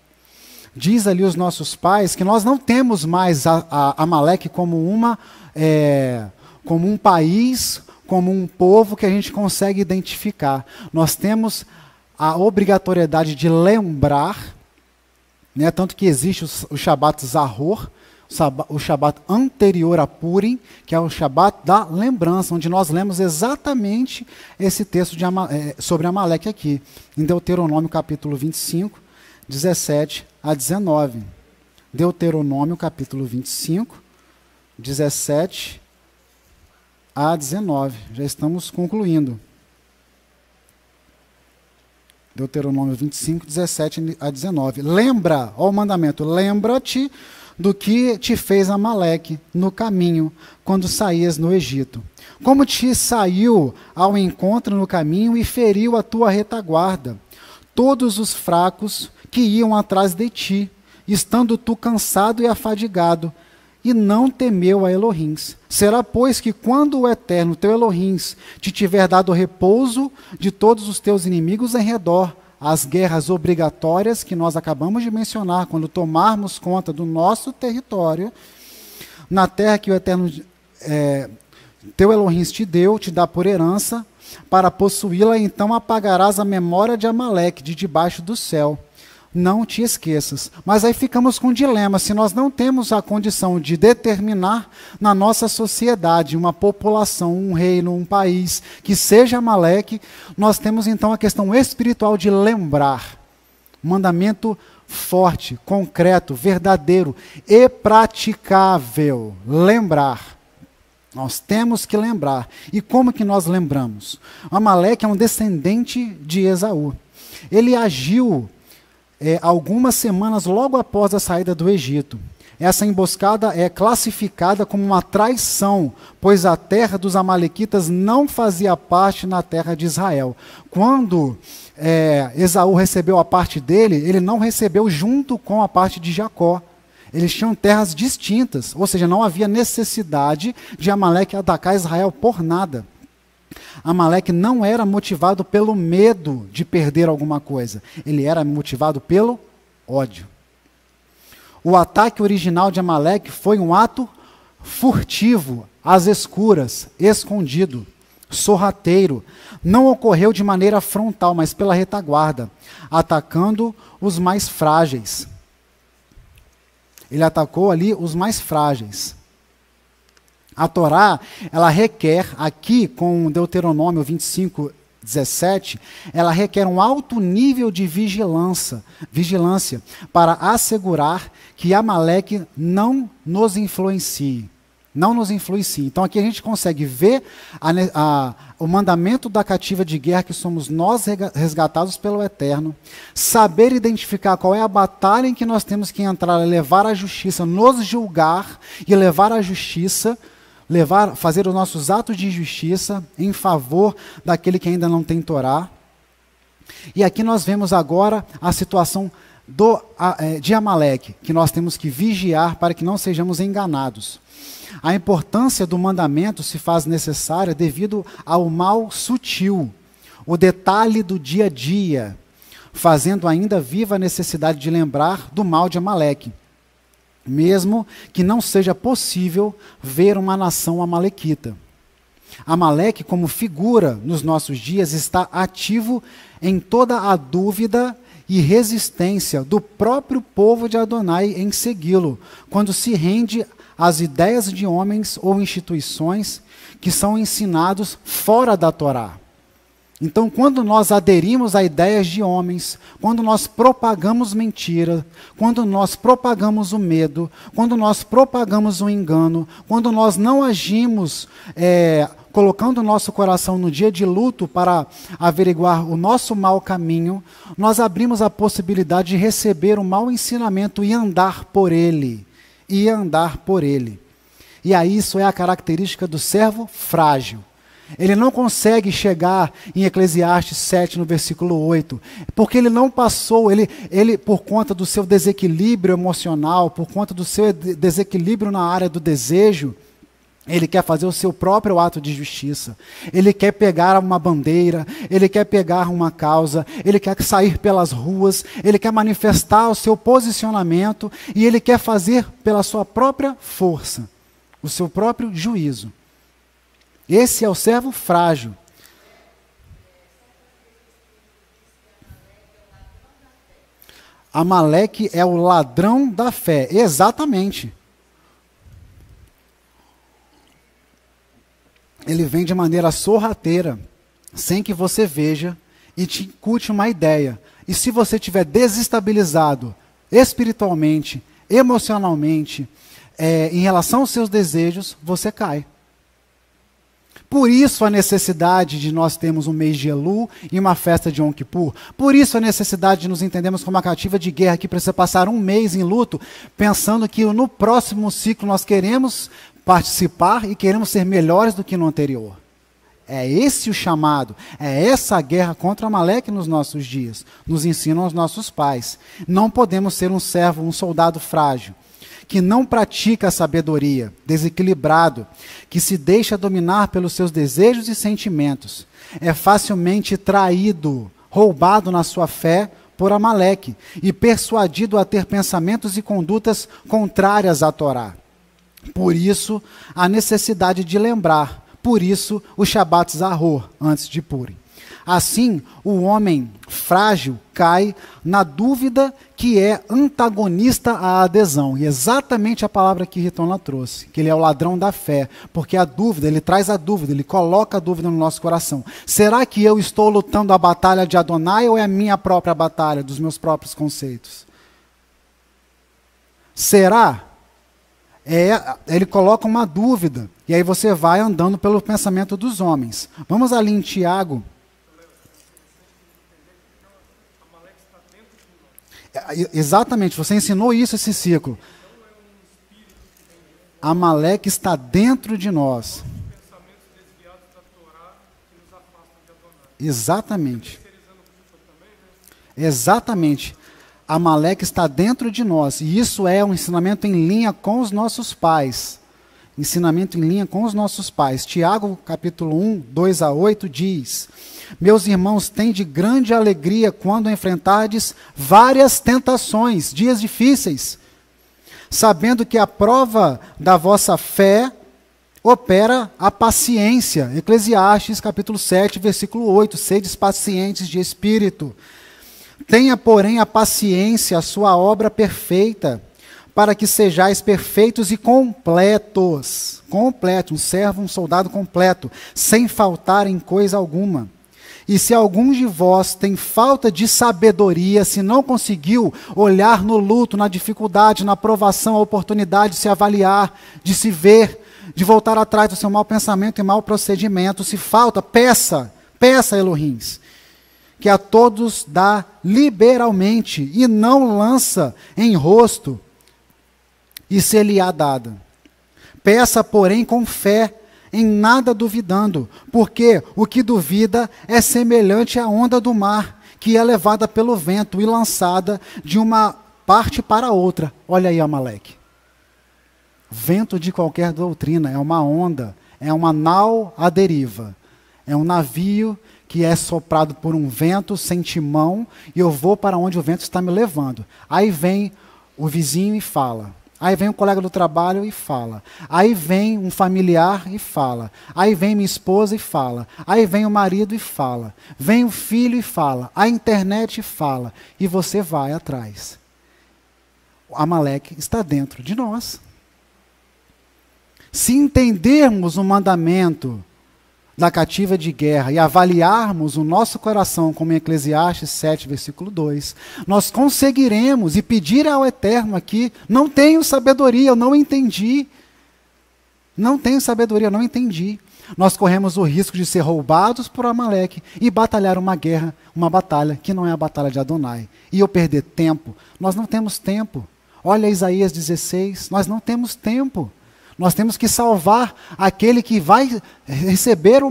Diz ali os nossos pais que nós não temos mais a Amaleque como um país, como um povo que a gente consegue identificar. Nós temos a obrigatoriedade de lembrar, né, tanto que existe o Shabat Zahor, o Shabat anterior a Purim, que é o Shabat da lembrança, onde nós lemos exatamente esse texto sobre Amaleque aqui, em Deuteronômio capítulo 25, 17 a 19. Deuteronômio capítulo 25, 17 a 19. Já estamos concluindo. Deuteronômio 25, 17 a 19. Lembra, ó o mandamento, lembra-te do que te fez Amaleque no caminho, quando saías no Egito. Como te saiu ao encontro no caminho e feriu a tua retaguarda, todos os fracos que iam atrás de ti, estando tu cansado e afadigado, e não temeu a Elohims. Será, pois, que quando o Eterno, teu Elohims, te tiver dado repouso de todos os teus inimigos em redor, as guerras obrigatórias que nós acabamos de mencionar, quando tomarmos conta do nosso território, na terra que o Eterno, teu Elohim te deu, te dá por herança, para possuí-la, então apagarás a memória de Amaleque de debaixo do céu. Não te esqueças. Mas aí ficamos com um dilema. Se nós não temos a condição de determinar na nossa sociedade uma população, um reino, um país que seja Amaleque, nós temos então a questão espiritual de lembrar. Mandamento forte, concreto, verdadeiro e praticável. Lembrar. Nós temos que lembrar. E como que nós lembramos? Amaleque é um descendente de Esaú. Ele agiu algumas semanas logo após a saída do Egito. Essa emboscada é classificada como uma traição, pois a terra dos amalequitas não fazia parte na terra de Israel. Quando Esaú recebeu a parte dele, ele não recebeu junto com a parte de Jacó. Eles tinham terras distintas, ou seja, não havia necessidade de Amaleque atacar Israel por nada. Amaleque não era motivado pelo medo de perder alguma coisa. Ele era motivado pelo ódio. O ataque original de Amaleque foi um ato furtivo, às escuras, escondido. sorrateiro. Não ocorreu de maneira frontal, mas pela retaguarda, atacando os mais frágeis. Ele atacou ali os mais frágeis. A Torá, ela requer, aqui com Deuteronômio 25:17, ela requer um alto nível de vigilância para assegurar que Amaleque não nos influencie. Não nos influencie. Então aqui a gente consegue ver o mandamento da cativa de guerra, que somos nós resgatados pelo Eterno, saber identificar qual é a batalha em que nós temos que entrar, levar a justiça, nos julgar e levar a justiça, fazer os nossos atos de justiça em favor daquele que ainda não tem Torá. E aqui nós vemos agora a situação de Amaleque, que nós temos que vigiar para que não sejamos enganados. A importância do mandamento se faz necessária devido ao mal sutil, o detalhe do dia a dia, fazendo ainda viva a necessidade de lembrar do mal de Amaleque, mesmo que não seja possível ver uma nação amalequita. Amaleque, como figura nos nossos dias, está ativo em toda a dúvida e resistência do próprio povo de Adonai em segui-lo, quando se rende às ideias de homens ou instituições que são ensinados fora da Torá. Então, quando nós aderimos a ideias de homens, quando nós propagamos mentira, quando nós propagamos o medo, quando nós propagamos o engano, quando nós não agimos colocando o nosso coração no dia de luto para averiguar o nosso mau caminho, nós abrimos a possibilidade de receber o mau ensinamento e andar por ele. E aí isso é a característica do servo frágil. Ele não consegue chegar em Eclesiastes 7, no versículo 8, porque ele não passou, ele por conta do seu desequilíbrio emocional, por conta do seu desequilíbrio na área do desejo, ele quer fazer o seu próprio ato de justiça. Ele quer pegar uma bandeira, ele quer pegar uma causa, ele quer sair pelas ruas, ele quer manifestar o seu posicionamento e ele quer fazer pela sua própria força, o seu próprio juízo. Esse é o servo frágil. Amaleque é o ladrão da fé. Exatamente. Ele vem de maneira sorrateira, sem que você veja e te incute uma ideia. E se você estiver desestabilizado espiritualmente, emocionalmente, em relação aos seus desejos, você cai. Por isso a necessidade de nós termos um mês de Elu e uma festa de Yom Kippur. Por isso a necessidade de nos entendermos como uma cativa de guerra que precisa passar um mês em luto, pensando que no próximo ciclo nós queremos participar e queremos ser melhores do que no anterior. É esse o chamado, é essa a guerra contra Amaleque nos nossos dias. Nos ensinam os nossos pais. Não podemos ser um servo, um soldado frágil, que não pratica a sabedoria, desequilibrado, que se deixa dominar pelos seus desejos e sentimentos. É facilmente traído, roubado na sua fé por Amaleque e persuadido a ter pensamentos e condutas contrárias à Torá. Por isso, a necessidade de lembrar. Por isso, o Shabat Zahor, antes de Purim. Assim, o homem frágil cai na dúvida que é antagonista à adesão. E exatamente a palavra que Ritona trouxe, que ele é o ladrão da fé. Porque a dúvida, ele traz a dúvida, ele coloca a dúvida no nosso coração. Será que eu estou lutando a batalha de Adonai ou é a minha própria batalha, dos meus próprios conceitos? Será? Ele coloca uma dúvida, e aí você vai andando pelo pensamento dos homens. Vamos ali em Tiago. Exatamente, você ensinou isso, esse ciclo. Amaleque está dentro de nós. Exatamente. Exatamente. Amaleque está dentro de nós. E isso é um ensinamento em linha com os nossos pais. Ensinamento em linha com os nossos pais. Tiago, capítulo 1, 2-8, diz: meus irmãos, tende grande alegria quando enfrentardes várias tentações, dias difíceis, sabendo que a prova da vossa fé opera a paciência. Eclesiastes capítulo 7, versículo 8. Sedes pacientes de espírito. Tenha, porém, a paciência, a sua obra perfeita, para que sejais perfeitos e completos. Completo, um servo, um soldado completo, sem faltar em coisa alguma. E se algum de vós tem falta de sabedoria, se não conseguiu olhar no luto, na dificuldade, na provação, a oportunidade de se avaliar, de se ver, de voltar atrás do seu mau pensamento e mau procedimento, se falta, peça Elohims, que a todos dá liberalmente e não lança em rosto, e se lhe há dada. Peça, porém, com fé, em nada duvidando, porque o que duvida é semelhante à onda do mar, que é levada pelo vento e lançada de uma parte para outra. Olha aí, Amaleque. Vento de qualquer doutrina, é uma onda, é uma nau à deriva, é um navio que é soprado por um vento sem timão, e eu vou para onde o vento está me levando. Aí vem o vizinho e fala. Aí vem um colega do trabalho e fala. Aí vem um familiar e fala. Aí vem minha esposa e fala. Aí vem o marido e fala. Vem o filho e fala. A internet fala. E você vai atrás. O Amaleque está dentro de nós. Se entendermos o mandamento da cativa de guerra e avaliarmos o nosso coração, como em Eclesiastes 7, versículo 2, nós conseguiremos e pedir ao Eterno aqui: não tenho sabedoria, eu não entendi. Não tenho sabedoria, eu não entendi. Nós corremos o risco de ser roubados por Amaleque e batalhar uma guerra, uma batalha que não é a batalha de Adonai. E eu perder tempo. Nós não temos tempo. Olha Isaías 16, nós não temos tempo. Nós temos que salvar aquele que vai receber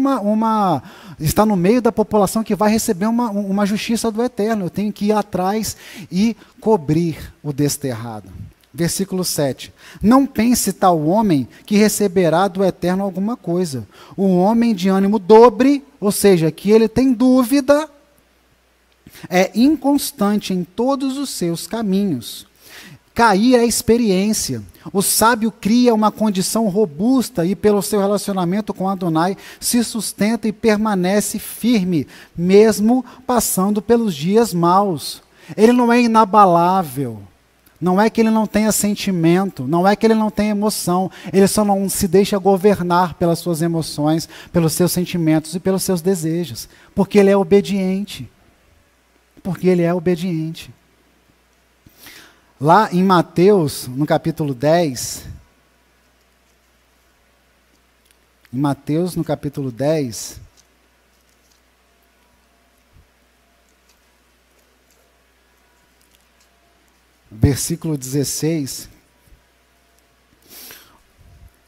está no meio da população que vai receber uma justiça do Eterno. Eu tenho que ir atrás e cobrir o desterrado. Versículo 7. Não pense tal homem que receberá do Eterno alguma coisa. O homem de ânimo dobre, ou seja, que ele tem dúvida, é inconstante em todos os seus caminhos. Cair é experiência. O sábio cria uma condição robusta e, pelo seu relacionamento com Adonai, se sustenta e permanece firme, mesmo passando pelos dias maus. Ele não é inabalável. Não é que ele não tenha sentimento, não é que ele não tenha emoção. Ele só não se deixa governar pelas suas emoções, pelos seus sentimentos e pelos seus desejos. Porque ele é obediente. Porque ele é obediente. Lá em Mateus, no capítulo 10, versículo 16,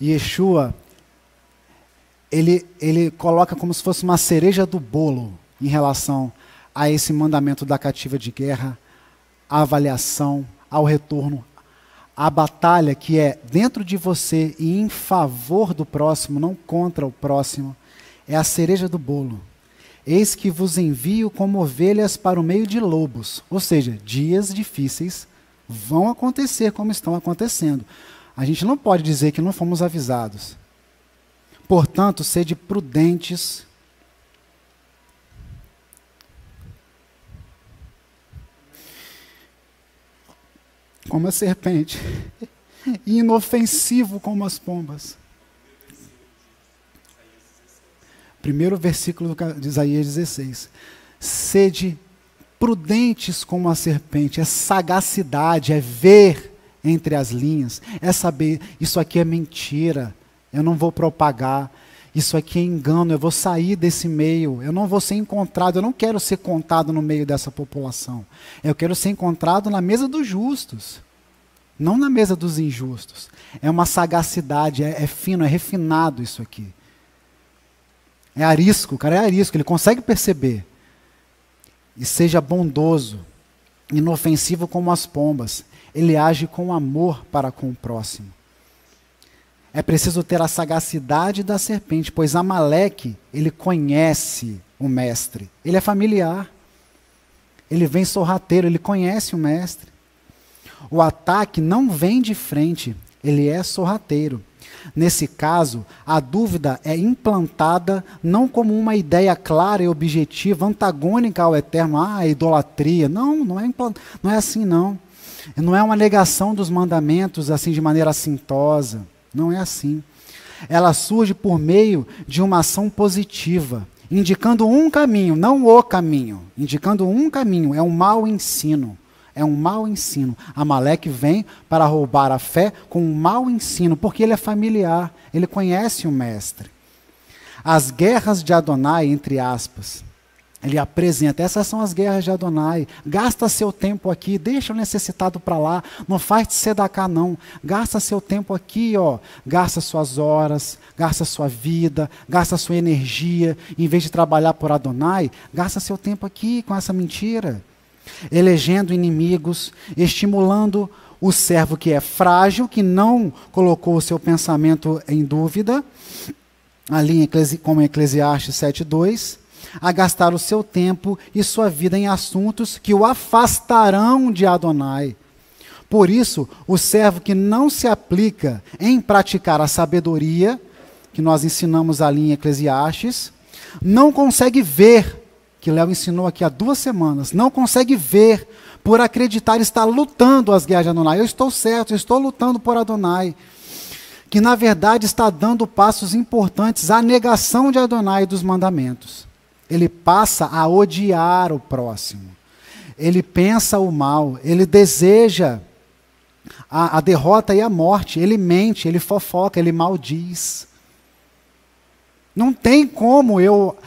Yeshua, ele coloca como se fosse uma cereja do bolo em relação a esse mandamento da cativa de guerra, a avaliação, ao retorno, a batalha que é dentro de você e em favor do próximo, não contra o próximo, é a cereja do bolo. Eis que vos envio como ovelhas para o meio de lobos. Ou seja, dias difíceis vão acontecer como estão acontecendo. A gente não pode dizer que não fomos avisados. Portanto, sede prudentes, como a serpente, e inofensivo como as pombas. Primeiro versículo de Isaías 16. Sede prudentes como a serpente, é sagacidade, é ver entre as linhas, é saber, isso aqui é mentira, eu não vou propagar, isso aqui é engano, eu vou sair desse meio, eu não vou ser encontrado, eu não quero ser contado no meio dessa população. Eu quero ser encontrado na mesa dos justos, não na mesa dos injustos. É uma sagacidade, é fino, é refinado isso aqui. É arisco, o cara é arisco, ele consegue perceber. E seja bondoso, inofensivo como as pombas. Ele age com amor para com o próximo. É preciso ter a sagacidade da serpente, pois Amaleque, ele conhece o mestre. Ele é familiar. Ele vem sorrateiro, ele conhece o mestre. O ataque não vem de frente, ele é sorrateiro. Nesse caso, a dúvida é implantada não como uma ideia clara e objetiva, antagônica ao eterno, idolatria. Não, não é assim não. Não é uma negação dos mandamentos assim de maneira assintosa. Não é assim. Ela surge por meio de uma ação positiva, indicando um caminho, não o caminho. Indicando um caminho, é um mau ensino. É um mau ensino. Amaleque vem para roubar a fé com um mau ensino, porque ele é familiar, ele conhece o mestre. As guerras de Adonai, entre aspas, ele apresenta, essas são as guerras de Adonai. Gasta seu tempo aqui, deixa o necessitado para lá, não faz de sedacá não. Gasta seu tempo aqui, gasta suas horas, gasta sua vida, gasta sua energia. Em vez de trabalhar por Adonai, gasta seu tempo aqui com essa mentira. Elegendo inimigos, estimulando o servo que é frágil, que não colocou o seu pensamento em dúvida, ali como em Eclesiastes 7:2, a gastar o seu tempo e sua vida em assuntos que o afastarão de Adonai. Por isso, o servo que não se aplica em praticar a sabedoria, que nós ensinamos ali em Eclesiastes, não consegue ver, que Léo ensinou aqui há 2 semanas, não consegue ver por acreditar estar lutando as guerras de Adonai. Eu estou certo, eu estou lutando por Adonai. Que na verdade está dando passos importantes à negação de Adonai e dos mandamentos. Ele passa a odiar o próximo. Ele pensa o mal, ele deseja a derrota e a morte. Ele mente, ele fofoca, ele maldiz. Não tem como eu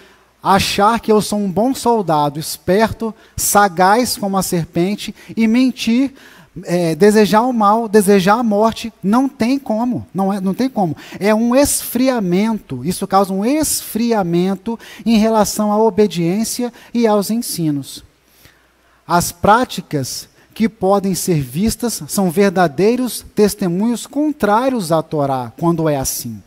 achar que eu sou um bom soldado, esperto, sagaz como a serpente, e mentir, desejar o mal, desejar a morte. Não tem como, não tem como. É um esfriamento, isso causa um esfriamento em relação à obediência e aos ensinos. As práticas que podem ser vistas são verdadeiros testemunhos contrários à Torá, quando é assim.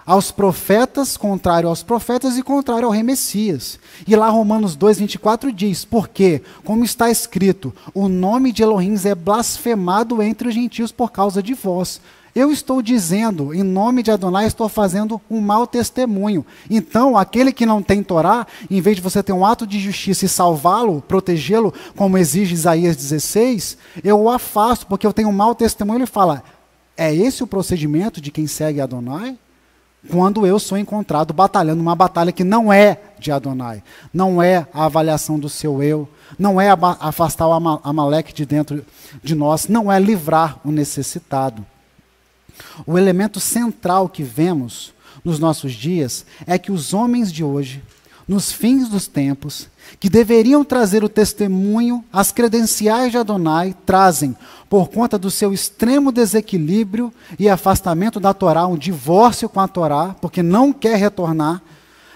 Aos profetas, contrário aos profetas e contrário ao rei Messias. E lá Romanos 2:24 diz, porque, como está escrito, o nome de Elohim é blasfemado entre os gentios por causa de vós. Eu estou dizendo, em nome de Adonai, estou fazendo um mau testemunho. Então, aquele que não tem Torá, em vez de você ter um ato de justiça e salvá-lo, protegê-lo, como exige Isaías 16, eu o afasto, porque eu tenho um mau testemunho. Ele fala, é esse o procedimento de quem segue Adonai? Quando eu sou encontrado batalhando uma batalha que não é de Adonai, não é a avaliação do seu eu, não é afastar o Amaleque de dentro de nós, não é livrar o necessitado. O elemento central que vemos nos nossos dias é que os homens de hoje, nos fins dos tempos, que deveriam trazer o testemunho, as credenciais de Adonai, trazem, por conta do seu extremo desequilíbrio e afastamento da Torá, um divórcio com a Torá, porque não quer retornar,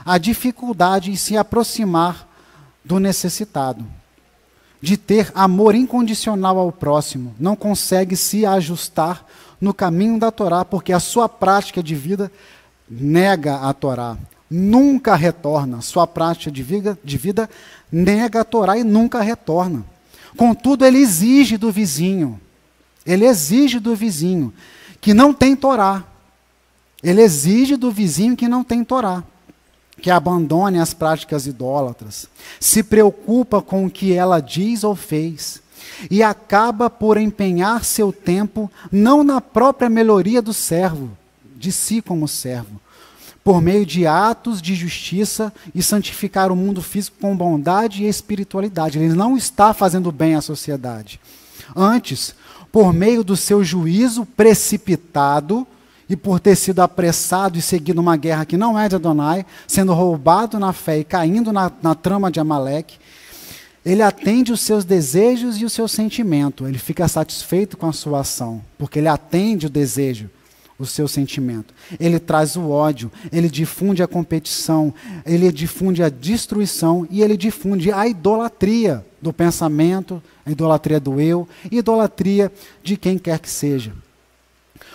a dificuldade em se aproximar do necessitado, de ter amor incondicional ao próximo, não consegue se ajustar no caminho da Torá, porque a sua prática de vida nega a Torá. Nunca retorna. Sua prática de vida nega a Torá e nunca retorna. Contudo, ele exige do vizinho. Ele exige do vizinho que não tem Torá. Ele exige do vizinho que não tem Torá, que abandone as práticas idólatras, se preocupa com o que ela diz ou fez, e acaba por empenhar seu tempo não na própria melhoria do servo, de si como servo, por meio de atos de justiça e santificar o mundo físico com bondade e espiritualidade. Ele não está fazendo bem à sociedade. Antes, por meio do seu juízo precipitado, e por ter sido apressado e seguido uma guerra que não é de Adonai, sendo roubado na fé e caindo na trama de Amaleque, ele atende os seus desejos e o seu sentimento. Ele fica satisfeito com a sua ação, porque ele atende o desejo, o seu sentimento. Ele traz o ódio, ele difunde a competição, ele difunde a destruição e ele difunde a idolatria do pensamento, a idolatria do eu, e idolatria de quem quer que seja.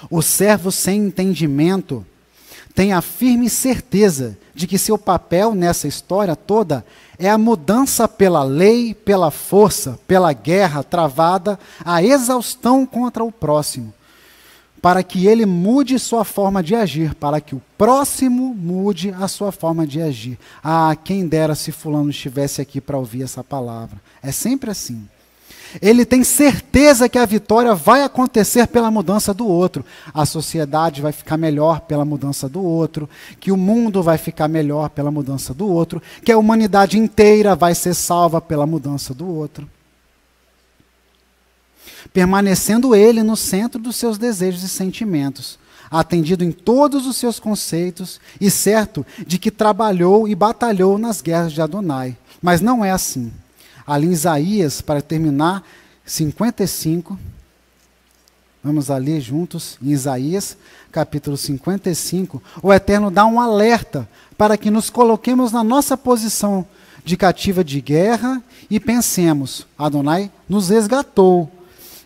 O servo sem entendimento tem a firme certeza de que seu papel nessa história toda é a mudança pela lei, pela força, pela guerra travada, a exaustão contra o próximo. para que ele mude sua forma de agir, para que o próximo mude a sua forma de agir. Ah, quem dera se fulano estivesse aqui para ouvir essa palavra. É sempre assim. Ele tem certeza que a vitória vai acontecer pela mudança do outro. A sociedade vai ficar melhor pela mudança do outro, que o mundo vai ficar melhor pela mudança do outro, que a humanidade inteira vai ser salva pela mudança do outro. Permanecendo ele no centro dos seus desejos e sentimentos, atendido em todos os seus conceitos e certo de que trabalhou e batalhou nas guerras de Adonai. Mas não é assim. Ali em Isaías, para terminar, 55, vamos a ler juntos, em Isaías, capítulo 55, o Eterno dá um alerta para que nos coloquemos na nossa posição de cativa de guerra e pensemos, Adonai nos resgatou,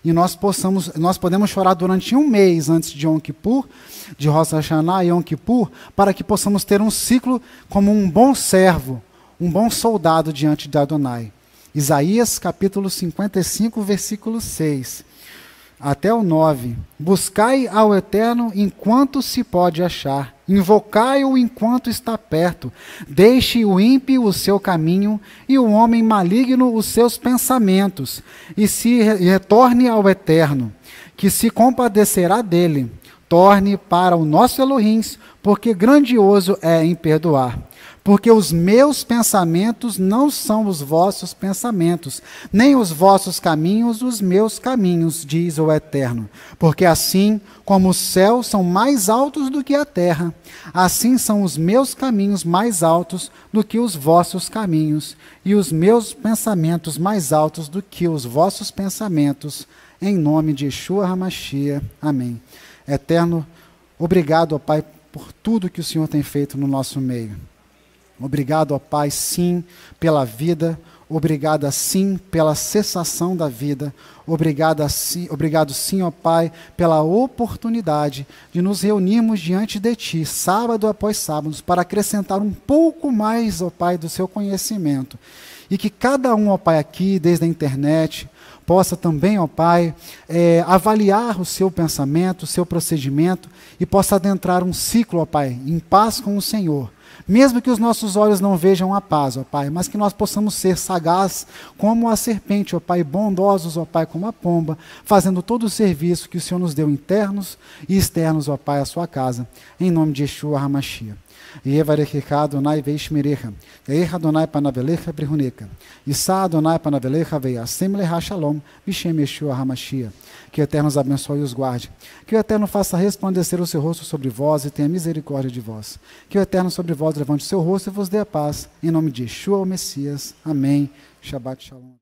e nós podemos chorar durante um mês antes de Yom Kippur, de Rosh Hashanah e Yom Kippur, para que possamos ter um ciclo como um bom servo, um bom soldado diante de Adonai. Isaías capítulo 55, versículo 6, até o 9. Buscai ao Eterno enquanto se pode achar, invocai-o enquanto está perto. Deixe o ímpio o seu caminho e o homem maligno os seus pensamentos, e se retorne ao Eterno, que se compadecerá dele. Torne para o nosso Elohim, porque grandioso é em perdoar. Porque os meus pensamentos não são os vossos pensamentos, nem os vossos caminhos os meus caminhos, diz o Eterno. Porque assim como os céus são mais altos do que a terra, assim são os meus caminhos mais altos do que os vossos caminhos, e os meus pensamentos mais altos do que os vossos pensamentos, em nome de Yeshua HaMashiach. Amém. Eterno, obrigado, ó Pai, por tudo que o Senhor tem feito no nosso meio. Obrigado, ó Pai, sim, pela vida. Obrigado, sim, pela cessação da vida. Obrigado, sim, ó Pai, pela oportunidade de nos reunirmos diante de Ti, sábado após sábado, para acrescentar um pouco mais, ó Pai, do Seu conhecimento. E que cada um, ó Pai, aqui, desde a internet, possa também, ó Pai, avaliar o seu pensamento, o seu procedimento, e possa adentrar um ciclo, ó Pai, em paz com o Senhor. Mesmo que os nossos olhos não vejam a paz, ó Pai, mas que nós possamos ser sagazes como a serpente, ó Pai, bondosos, ó Pai, como a pomba, fazendo todo o serviço que o Senhor nos deu internos e externos, ó Pai, à sua casa, em nome de Yeshua HaMashiach. Yevarechecha Adonai veishmerecha, Yeir Adonai panavelecha brihunecha, Yissa Adonai panavelecha veiasem lecha shalom, Vishem Yeshua HaMashiach. Que o Eterno os abençoe e os guarde. Que o Eterno faça resplandecer o seu rosto sobre vós e tenha misericórdia de vós. Que o Eterno sobre vós levante o seu rosto e vos dê a paz. Em nome de Yeshua, o Messias. Amém. Shabbat Shalom.